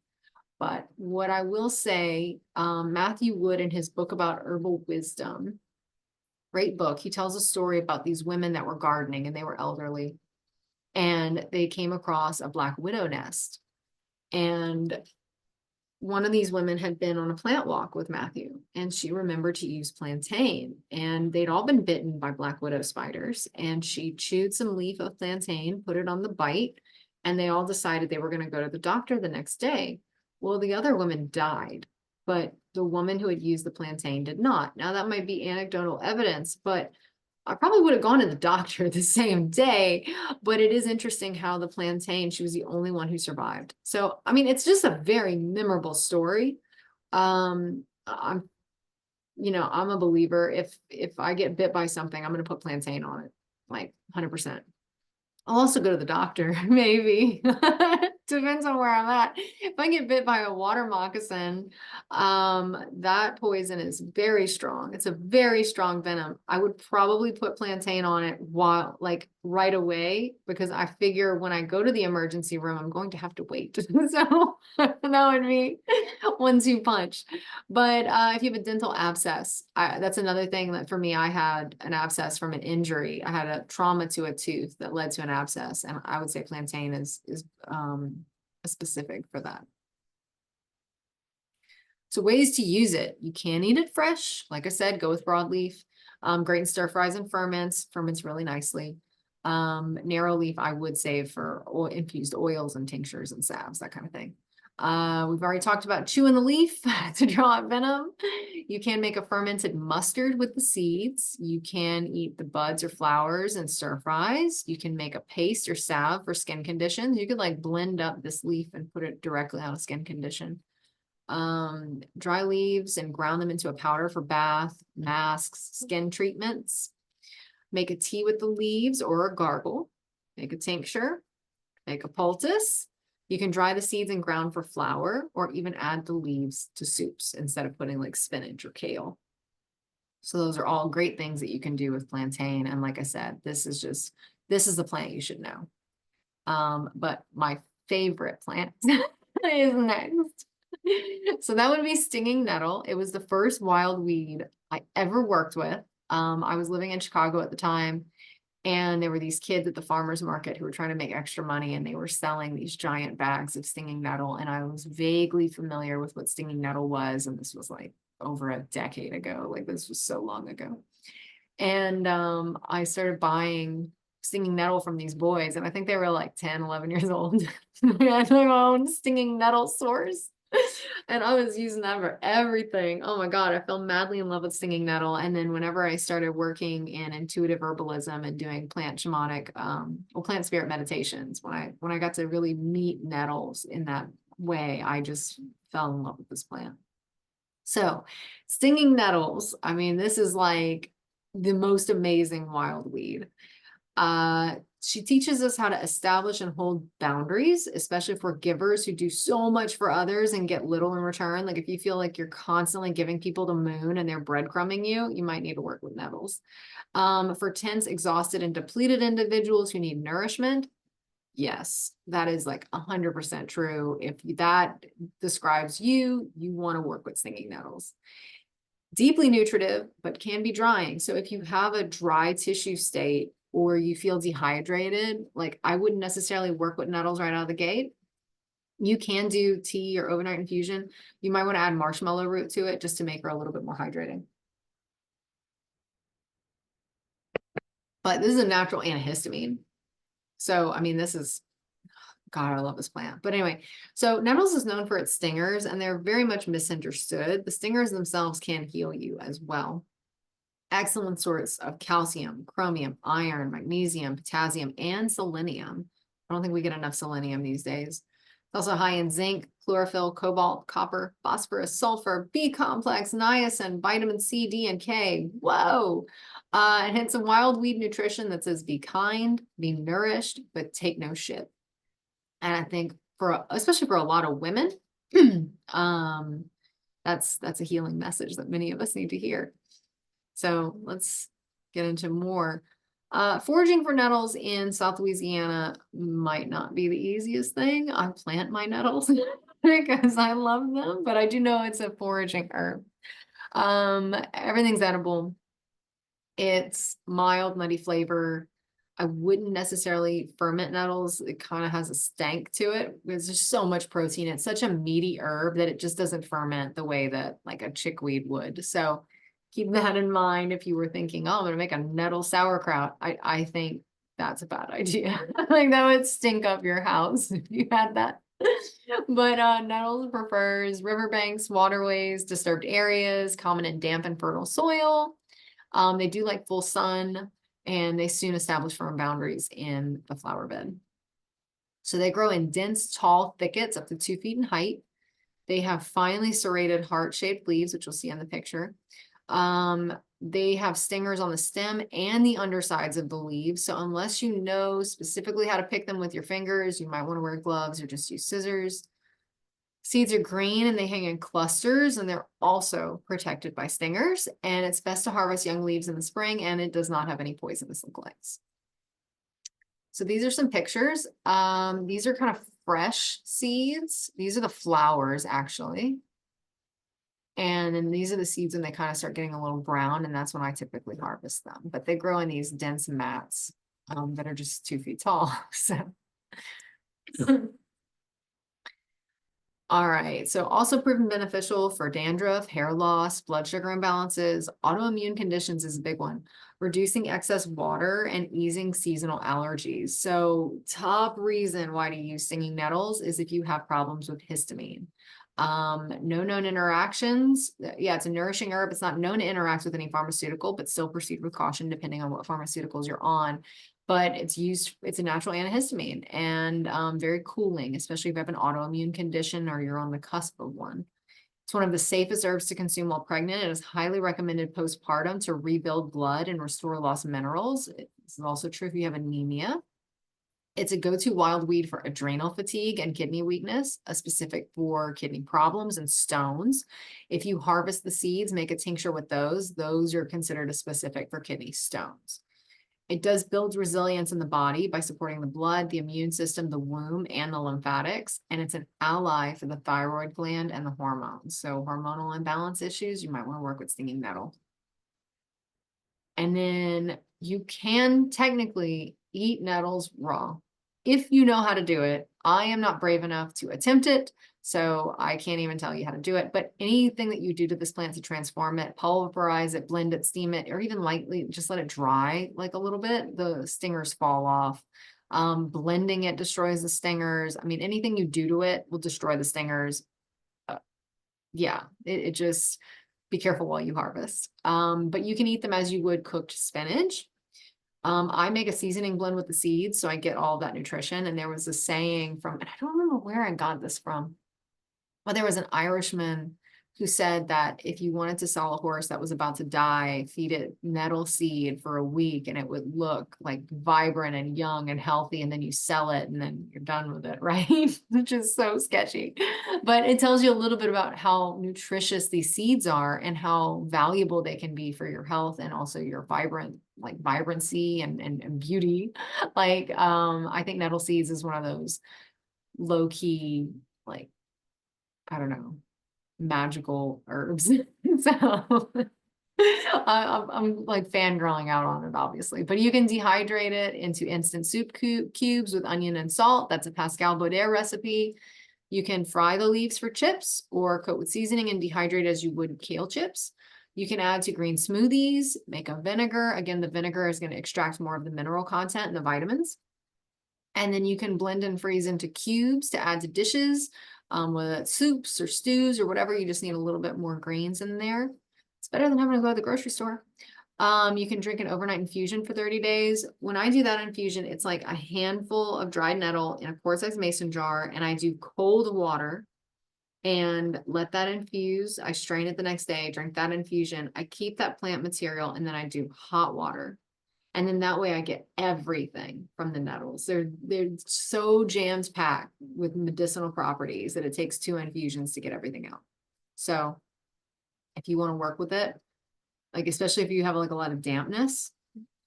But what I will say, Matthew Wood in his book about herbal wisdom, great book, he tells a story about these women that were gardening and they were elderly. And they came across a black widow nest. And one of these women had been on a plant walk with Matthew, and she remembered to use plantain. And they'd all been bitten by black widow spiders. And she chewed some leaf of plantain, put it on the bite, and they all decided they were going to go to the doctor the next day. Well, the other woman died, but the woman who had used the plantain did not. Now, that might be anecdotal evidence, but I probably would have gone to the doctor the same day. But it is interesting how the plantain, she was the only one who survived. So, I mean, it's just a very memorable story. I'm a believer. If I get bit by something, I'm going to put plantain on it, like 100%. I'll also go to the doctor, maybe. Depends on where I'm at. If I get bit by a water moccasin, that poison is very strong. It's a very strong venom. I would probably put plantain on it right away, because I figure when I go to the emergency room, I'm going to have to wait. So that would be 1-2 punch. But if you have a dental abscess, that's another thing that for me, I had an abscess from an injury. I had a trauma to a tooth that led to an abscess, and I would say plantain is a specific for that. So ways to use it: you can eat it fresh, like I said, go with broadleaf. Great in stir fries and ferments really nicely. Narrow leaf I would save for infused oils and tinctures and salves, that kind of thing. We've already talked about chewing the leaf to draw out venom. You can make a fermented mustard with the seeds. You can eat the buds or flowers and stir fries. You can make a paste or salve for skin conditions. You could blend up this leaf and put it directly on a skin condition. Dry leaves and ground them into a powder for bath, masks, skin treatments. Make a tea with the leaves or a gargle. Make a tincture. Make a poultice. You can dry the seeds and ground for flour, or even add the leaves to soups instead of putting like spinach or kale. So those are all great things that you can do with plantain. And like I said, this is the plant you should know. But my favorite plant is next. So that would be stinging nettle. It was the first wild weed I ever worked with. I was living in Chicago at the time, and there were these kids at the farmer's market who were trying to make extra money, and they were selling these giant bags of stinging nettle. And I was vaguely familiar with what stinging nettle was. And this was like over a decade ago. Like this was so long ago. And I started buying stinging nettle from these boys. And I think they were like 10, 11 years old. I had my own stinging nettle source. And I was using that for everything. Oh my God, I fell madly in love with stinging nettle. And then whenever I started working in intuitive herbalism and doing plant shamanic, plant spirit meditations, when I got to really meet nettles in that way, I just fell in love with this plant. So stinging nettles, I mean, this is like the most amazing wild weed. She teaches us how to establish and hold boundaries, especially for givers who do so much for others and get little in return. Like if you feel like you're constantly giving people the moon and they're breadcrumbing you, you might need to work with nettles. For tense, exhausted, and depleted individuals who need nourishment, yes, that is like 100% true. If that describes you, you want to work with stinging nettles. Deeply nutritive, but can be drying. So if you have a dry tissue state, or you feel dehydrated, like I wouldn't necessarily work with nettles right out of the gate. You can do tea or overnight infusion. You might want to add marshmallow root to it just to make her a little bit more hydrating. But this is a natural antihistamine. So, I mean, this is, God, I love this plant. But anyway, so nettles is known for its stingers, and they're very much misunderstood. The stingers themselves can heal you as well. Excellent source of calcium, chromium, iron, magnesium, potassium, and selenium. I don't think we get enough selenium these days. It's also high in zinc, chlorophyll, cobalt, copper, phosphorus, sulfur, B complex, niacin, vitamin C, D, and K. Whoa. It hits some wild weed nutrition that says be kind, be nourished, but take no shit. And I think especially for a lot of women, that's a healing message that many of us need to hear. So let's get into more. Foraging for nettles in South Louisiana might not be the easiest thing. I plant my nettles because I love them, but I do know it's a foraging herb. Everything's edible. It's mild, nutty flavor. I wouldn't necessarily ferment nettles. It kind of has a stank to it. There's just so much protein. It's such a meaty herb that it just doesn't ferment the way that like a chickweed would. So keep that in mind if you were thinking, oh, I'm going to make a nettle sauerkraut. I think that's a bad idea. Like that would stink up your house if you had that. But nettles prefers riverbanks, waterways, disturbed areas, common in damp and fertile soil. They do like full sun, and they soon establish firm boundaries in the flower bed. So they grow in dense, tall thickets up to 2 feet in height. They have finely serrated heart-shaped leaves, which you'll see in the picture. They have stingers on the stem and the undersides of the leaves. So unless you know specifically how to pick them with your fingers, you might want to wear gloves or just use scissors. Seeds are green and they hang in clusters, and they're also protected by stingers. And it's best to harvest young leaves in the spring, and it does not have any poisonous lookalikes. So these are some pictures. These are kind of fresh seeds. These are the flowers, actually. And then these are the seeds when they kind of start getting a little brown, and that's when I typically harvest them. But they grow in these dense mats that are just 2 feet tall. So, all right. So also proven beneficial for dandruff, hair loss, blood sugar imbalances, autoimmune conditions is a big one. Reducing excess water and easing seasonal allergies. So top reason why to use stinging nettles is if you have problems with histamine. No known interactions. Yeah, it's a nourishing herb. It's not known to interact with any pharmaceutical, but still proceed with caution depending on what pharmaceuticals you're on. But it's a natural antihistamine and very cooling, especially if you have an autoimmune condition or you're on the cusp of one. It's one of the safest herbs to consume while pregnant. It is highly recommended postpartum to rebuild blood and restore lost minerals. This is also true if you have anemia. It's a go-to wild weed for adrenal fatigue and kidney weakness, a specific for kidney problems and stones. If you harvest the seeds, make a tincture with those. Those are considered a specific for kidney stones. It does build resilience in the body by supporting the blood, the immune system, the womb, and the lymphatics. And it's an ally for the thyroid gland and the hormones. So hormonal imbalance issues, you might want to work with stinging nettle. And then you can technically eat nettles raw if you know how to do it. I am not brave enough to attempt it, so I can't even tell you how to do it. But anything that you do to this plant to transform it, pulverize it, blend it, steam it, or even lightly just let it dry like a little bit, the stingers fall off. Blending it destroys the stingers. I mean, anything you do to it will destroy the stingers. Yeah, it just, be careful while you harvest. But you can eat them as you would cooked spinach. I make a seasoning blend with the seeds, so I get all that nutrition. And there was a saying from, and I don't remember where I got this from, but there was an Irishman who said that if you wanted to sell a horse that was about to die, feed it nettle seed for a week and it would look like vibrant and young and healthy, and then you sell it and then you're done with it, right? Which is so sketchy. But it tells you a little bit about how nutritious these seeds are and how valuable they can be for your health and also your vibrancy and beauty. I think nettle seeds is one of those low-key, like, I don't know, magical herbs. So I'm like fangirling out on it, obviously, but you can dehydrate it into instant soup cubes with onion and salt. That's a Pascal Baudet recipe. You can fry the leaves for chips or coat with seasoning and dehydrate as you would kale chips. You can add to green smoothies, make a vinegar. Again, the vinegar is going to extract more of the mineral content and the vitamins. And then you can blend and freeze into cubes to add to dishes, whether it's soups or stews or whatever. You just need a little bit more greens in there. It's better than having to go to the grocery store. You can drink an overnight infusion for 30 days. When I do that infusion, it's like a handful of dried nettle in a quart-sized mason jar, and I do cold water and let that infuse. I strain it the next day, drink that infusion. I keep that plant material, and then I do hot water. And then that way I get everything from the nettles. They're so jams packed with medicinal properties that it takes 2 infusions to get everything out. So if you want to work with it, like, especially if you have like a lot of dampness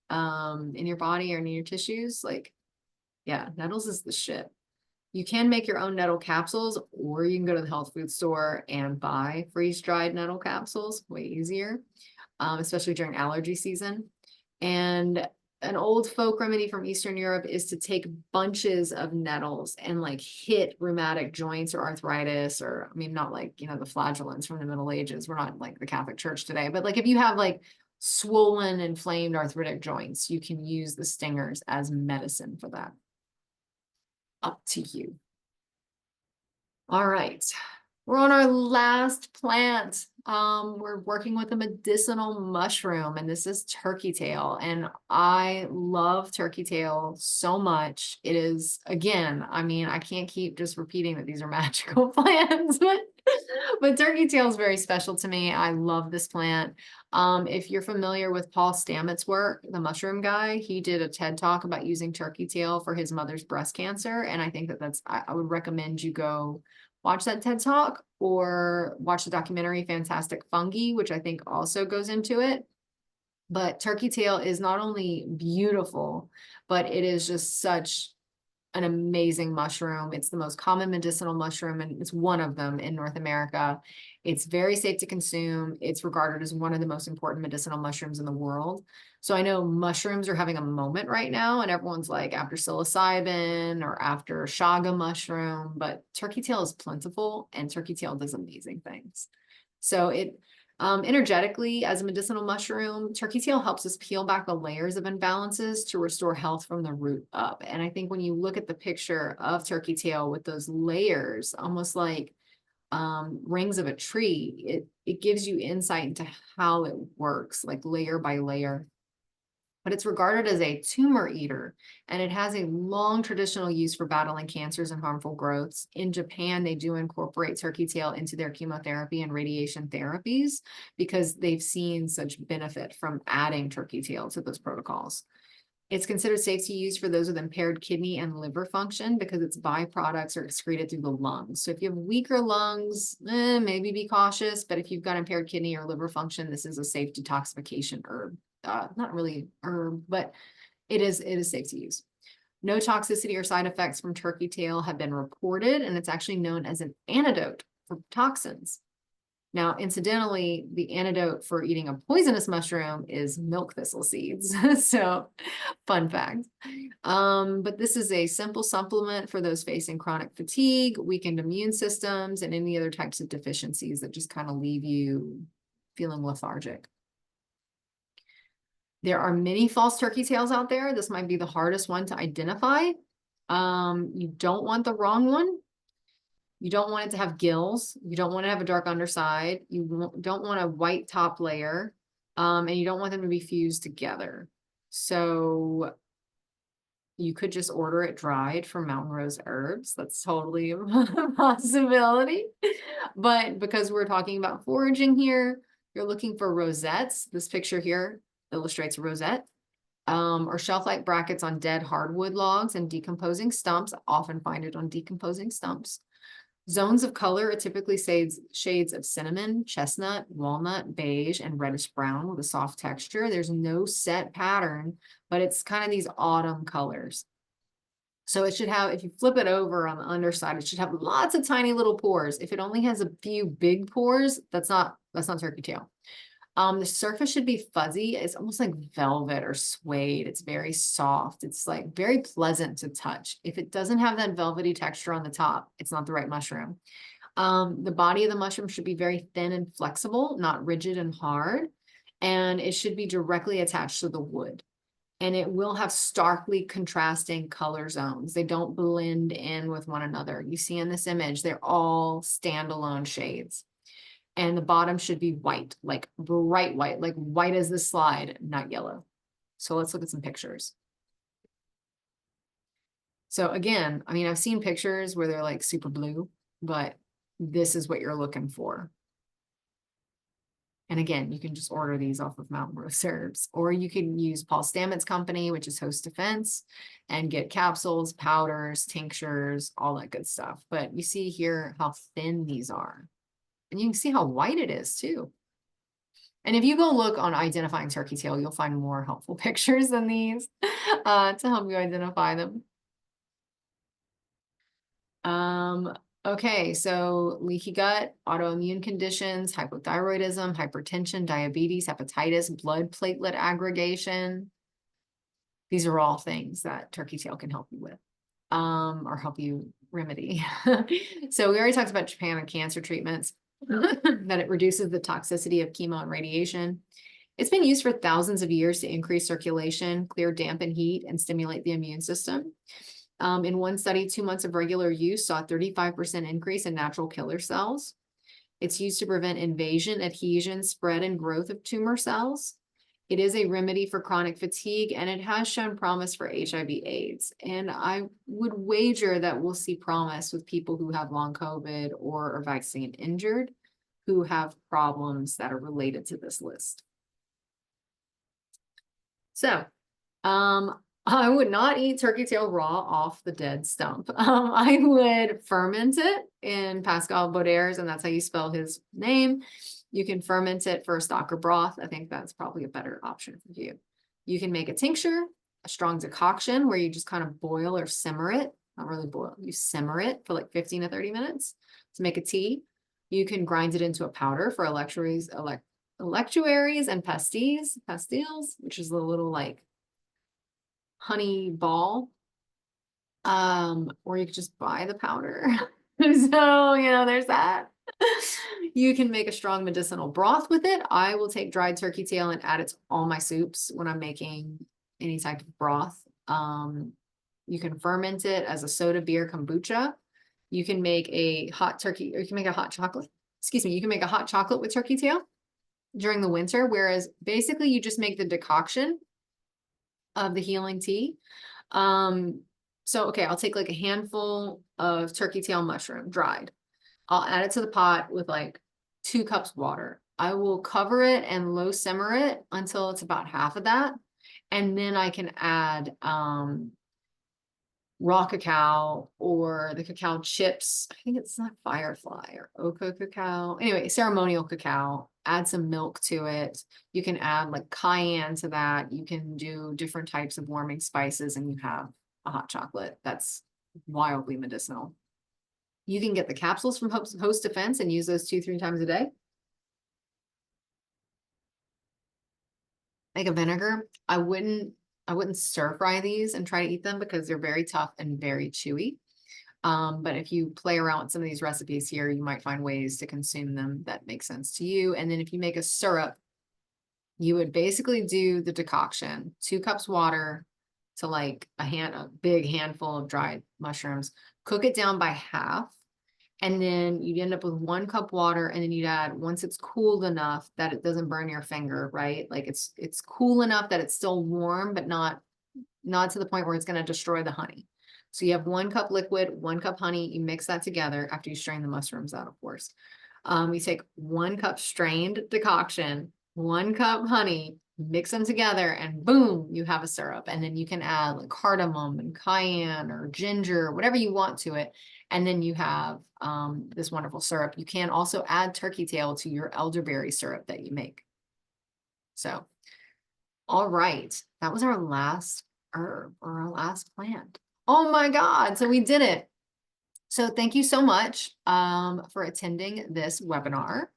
in your body or in your tissues, like, yeah, nettles is the shit. You can make your own nettle capsules, or you can go to the health food store and buy freeze-dried nettle capsules, way easier, especially during allergy season. And an old folk remedy from Eastern Europe is to take bunches of nettles and like hit rheumatic joints or arthritis, or, I mean, not like, you know, the flagellants from the Middle Ages. We're not like the Catholic Church today, but like if you have like swollen, inflamed arthritic joints, you can use the stingers as medicine for that. Up to you. All right. We're on our last plant. We're working with a medicinal mushroom, and this is turkey tail. And I love turkey tail so much. It is, again, I mean, I can't keep just repeating that these are magical plants, but turkey tail is very special to me. I love this plant. If you're familiar with Paul Stamets' work, the mushroom guy, he did a TED talk about using turkey tail for his mother's breast cancer. And I think that I would recommend you go watch that TED talk or watch the documentary Fantastic Fungi, which I think also goes into it. But turkey tail is not only beautiful, but it is just such an amazing mushroom. It's the most common medicinal mushroom, and it's one of them in North America. It's very safe to consume. It's regarded as one of the most important medicinal mushrooms in the world. So I know mushrooms are having a moment right now, and everyone's like after psilocybin or after chaga mushroom, but turkey tail is plentiful, and turkey tail does amazing things. So it energetically, as a medicinal mushroom, turkey tail helps us peel back the layers of imbalances to restore health from the root up. And I think when you look at the picture of turkey tail with those layers, almost like rings of a tree, it gives you insight into how it works, like layer by layer. But it's regarded as a tumor eater, and it has a long traditional use for battling cancers and harmful growths. In Japan, they do incorporate turkey tail into their chemotherapy and radiation therapies because they've seen such benefit from adding turkey tail to those protocols. It's considered safe to use for those with impaired kidney and liver function because its byproducts are excreted through the lungs. So if you have weaker lungs, maybe be cautious, but if you've got impaired kidney or liver function, this is a safe detoxification herb. Not really herb, but it is safe to use. No toxicity or side effects from turkey tail have been reported, and it's actually known as an antidote for toxins. Now, incidentally, the antidote for eating a poisonous mushroom is milk thistle seeds. So, fun fact. But this is a simple supplement for those facing chronic fatigue, weakened immune systems, and any other types of deficiencies that just kind of leave you feeling lethargic. There are many false turkey tails out there. This might be the hardest one to identify. You don't want the wrong one. You don't want it to have gills. You don't want to have a dark underside. You don't want a white top layer. And you don't want them to be fused together. So you could just order it dried from Mountain Rose Herbs. That's totally a possibility. But because we're talking about foraging here, you're looking for rosettes. This picture here illustrates a rosette. Or shelf-like brackets on dead hardwood logs and decomposing stumps. I often find it on decomposing stumps. Zones of color are typically shades of cinnamon, chestnut, walnut, beige, and reddish brown with a soft texture. There's no set pattern, but it's kind of these autumn colors. So it should have, if you flip it over on the underside, it should have lots of tiny little pores. If it only has a few big pores, that's not turkey tail. The surface should be fuzzy. It's almost like velvet or suede. It's very soft. It's like very pleasant to touch. If it doesn't have that velvety texture on the top, it's not the right mushroom. The body of the mushroom should be very thin and flexible, not rigid and hard. And it should be directly attached to the wood. And it will have starkly contrasting color zones. They don't blend in with one another. You see in this image, they're all standalone shades. And the bottom should be white, like bright white, like white as the slide, not yellow. So let's look at some pictures. So again, I mean, I've seen pictures where they're like super blue, but this is what you're looking for. And again, you can just order these off of Mountain Rose Herbs, or you can use Paul Stamets Company, which is Host Defense, and get capsules, powders, tinctures, all that good stuff. But you see here how thin these are. And you can see how white it is too. And if you go look on identifying turkey tail, you'll find more helpful pictures than these to help you identify them. Okay, so leaky gut, autoimmune conditions, hypothyroidism, hypertension, diabetes, hepatitis, blood platelet aggregation. These are all things that turkey tail can help you with, or help you remedy. So we already talked about Japan and cancer treatments. That it reduces the toxicity of chemo and radiation. It's been used for thousands of years to increase circulation, clear damp and heat, and stimulate the immune system. In one study, 2 months of regular use saw a 35% increase in natural killer cells. It's used to prevent invasion, adhesion, spread, and growth of tumor cells. It is a remedy for chronic fatigue, and it has shown promise for HIV/AIDS. And I would wager that we'll see promise with people who have long COVID or are vaccine injured, who have problems that are related to this list. So, I would not eat turkey tail raw off the dead stump. I would ferment it in Pascal Bauder's, and that's how you spell his name. You can ferment it for a stock or broth. I think that's probably a better option for you. You can make a tincture, a strong decoction where you just kind of boil or simmer it. Not really boil, you simmer it for like 15 to 30 minutes to make a tea. You can grind it into a powder for electuaries and pastilles, which is a little like honey ball. Or you could just buy the powder. So, there's that. You can make a strong medicinal broth with it. I will take dried turkey tail and add it to all my soups when I'm making any type of broth. You can ferment it as a soda, beer, kombucha. You can make a hot turkey, or you can make a hot chocolate. Excuse me, you can make a hot chocolate with turkey tail during the winter, whereas basically you just make the decoction of the healing tea. Okay, I'll take like a handful of turkey tail mushroom, dried. I'll add it to the pot with like 2 cups water. I will cover it and low simmer it until it's about half of that. And then I can add raw cacao or the cacao chips. I think it's not Firefly or Oka cacao. Anyway, ceremonial cacao. Add some milk to it. You can add like cayenne to that. You can do different types of warming spices, and you have a hot chocolate that's wildly medicinal. You can get the capsules from Host Defense and use those 2-3 times a day. Like a vinegar, I wouldn't stir fry these and try to eat them because they're very tough and very chewy. But if you play around with some of these recipes here, you might find ways to consume them that make sense to you. And then if you make a syrup, you would basically do the decoction, 2 cups water to like a big handful of dried mushrooms, cook it down by half. And then you'd end up with 1 cup water, and then you'd add, once it's cooled enough that it doesn't burn your finger, right? Like it's cool enough that it's still warm, but not to the point where it's going to destroy the honey. So you have 1 cup liquid, 1 cup honey, you mix that together after you strain the mushrooms out, of course. You take 1 cup strained decoction, 1 cup honey, mix them together, and boom, you have a syrup. And then you can add like cardamom and cayenne or ginger, whatever you want to it. And then you have this wonderful syrup. You can also add turkey tail to your elderberry syrup that you make. So, all right, that was our last herb or our last plant. Oh my God, so we did it. So thank you so much for attending this webinar.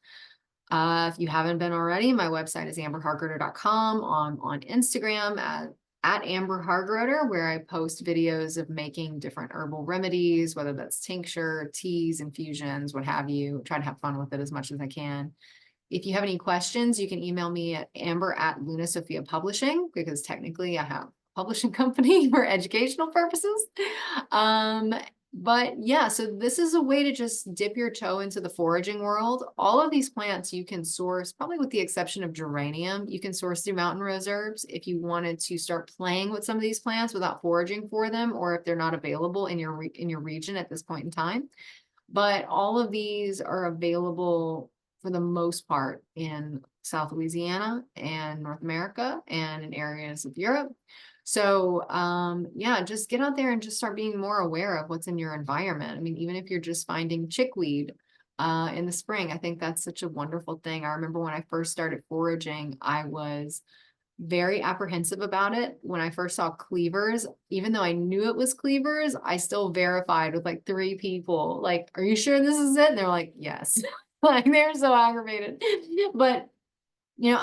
If you haven't been already, my website is amberhargroder.com, on Instagram at Amber Hargroder, where I post videos of making different herbal remedies, whether that's tincture, teas, infusions, what have you. Try to have fun with it as much as I can. If you have any questions, you can email me at Amber@Luna Sophia Publishing, because technically I have a publishing company for educational purposes. But yeah, so this is a way to just dip your toe into the foraging world. All of these plants you can source, probably with the exception of geranium, you can source through mountain rose herbs if you wanted to start playing with some of these plants without foraging for them, or if they're not available in your region at this point in time. But all of these are available for the most part in South Louisiana and North America and in areas of Europe. So yeah, just get out there and just start being more aware of what's in your environment. I mean, even if you're just finding chickweed in the spring, I think that's such a wonderful thing. I remember when I first started foraging, I was very apprehensive about it. When I first saw cleavers, even though I knew it was cleavers, I still verified with like 3 people, like, are you sure this is it? And they're like, yes. Like they're so aggravated. But you know,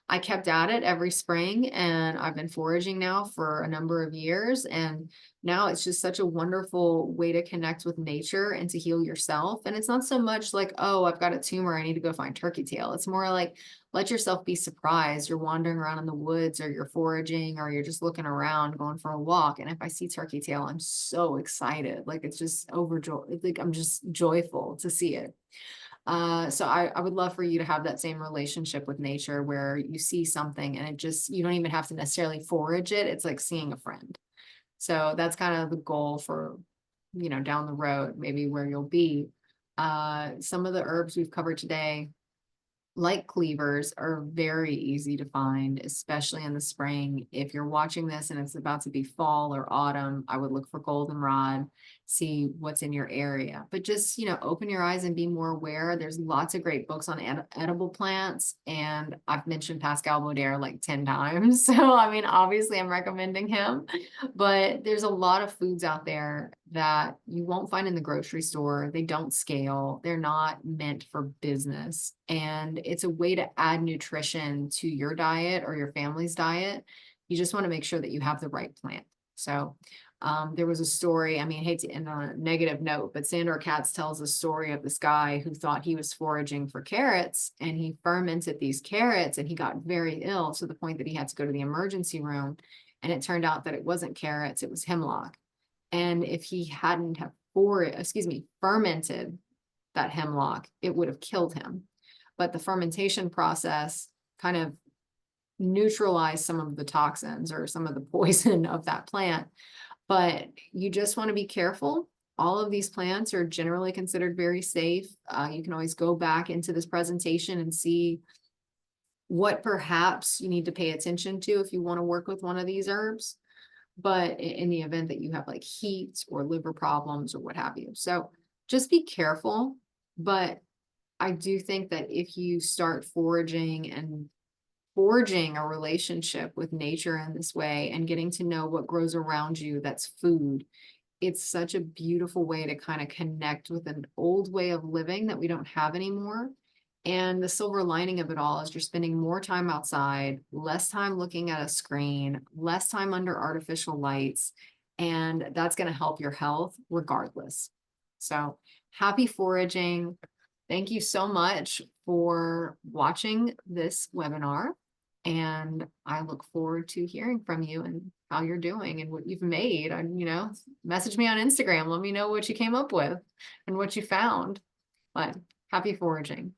I kept at it every spring, and I've been foraging now for a number of years. And now it's just such a wonderful way to connect with nature and to heal yourself. And it's not so much like, oh, I've got a tumor, I need to go find turkey tail. It's more like, let yourself be surprised. You're wandering around in the woods, or you're foraging, or you're just looking around, going for a walk. And if I see turkey tail, I'm so excited. Like it's just overjoyed. Like I'm just joyful to see it. So I would love for you to have that same relationship with nature, where you see something and you don't even have to necessarily forage it. It's like seeing a friend. So that's kind of the goal for, down the road, maybe where you'll be. Some of the herbs we've covered today, like cleavers, are very easy to find, especially in the spring. If you're watching this and it's about to be fall or autumn, I would look for goldenrod, see what's in your area. But just, open your eyes and be more aware. There's lots of great books on edible plants, and I've mentioned Pascal Baudère like 10 times. So, I mean, obviously I'm recommending him, but there's a lot of foods out there that you won't find in the grocery store. They don't scale. They're not meant for business. And it's a way to add nutrition to your diet or your family's diet. You just want to make sure that you have the right plant. So there was a story, I mean, I hate to end on a negative note, but Sandor Katz tells a story of this guy who thought he was foraging for carrots, and he fermented these carrots, and he got very ill to the point that he had to go to the emergency room. And it turned out that it wasn't carrots, it was hemlock. And if he hadn't have fermented that hemlock, it would have killed him. But the fermentation process kind of neutralized some of the toxins or some of the poison of that plant. But you just want to be careful. All of these plants are generally considered very safe. You can always go back into this presentation and see what perhaps you need to pay attention to if you want to work with one of these herbs, but in the event that you have like heat or liver problems or what have you. So just be careful. But I do think that if you start foraging and forging a relationship with nature in this way and getting to know what grows around you that's food, it's such a beautiful way to kind of connect with an old way of living that we don't have anymore. And the silver lining of it all is you're spending more time outside, less time looking at a screen, less time under artificial lights, and that's going to help your health regardless. So happy foraging. Thank you so much for watching this webinar. And I look forward to hearing from you and how you're doing and what you've made. And, message me on Instagram. Let me know what you came up with and what you found. But happy foraging.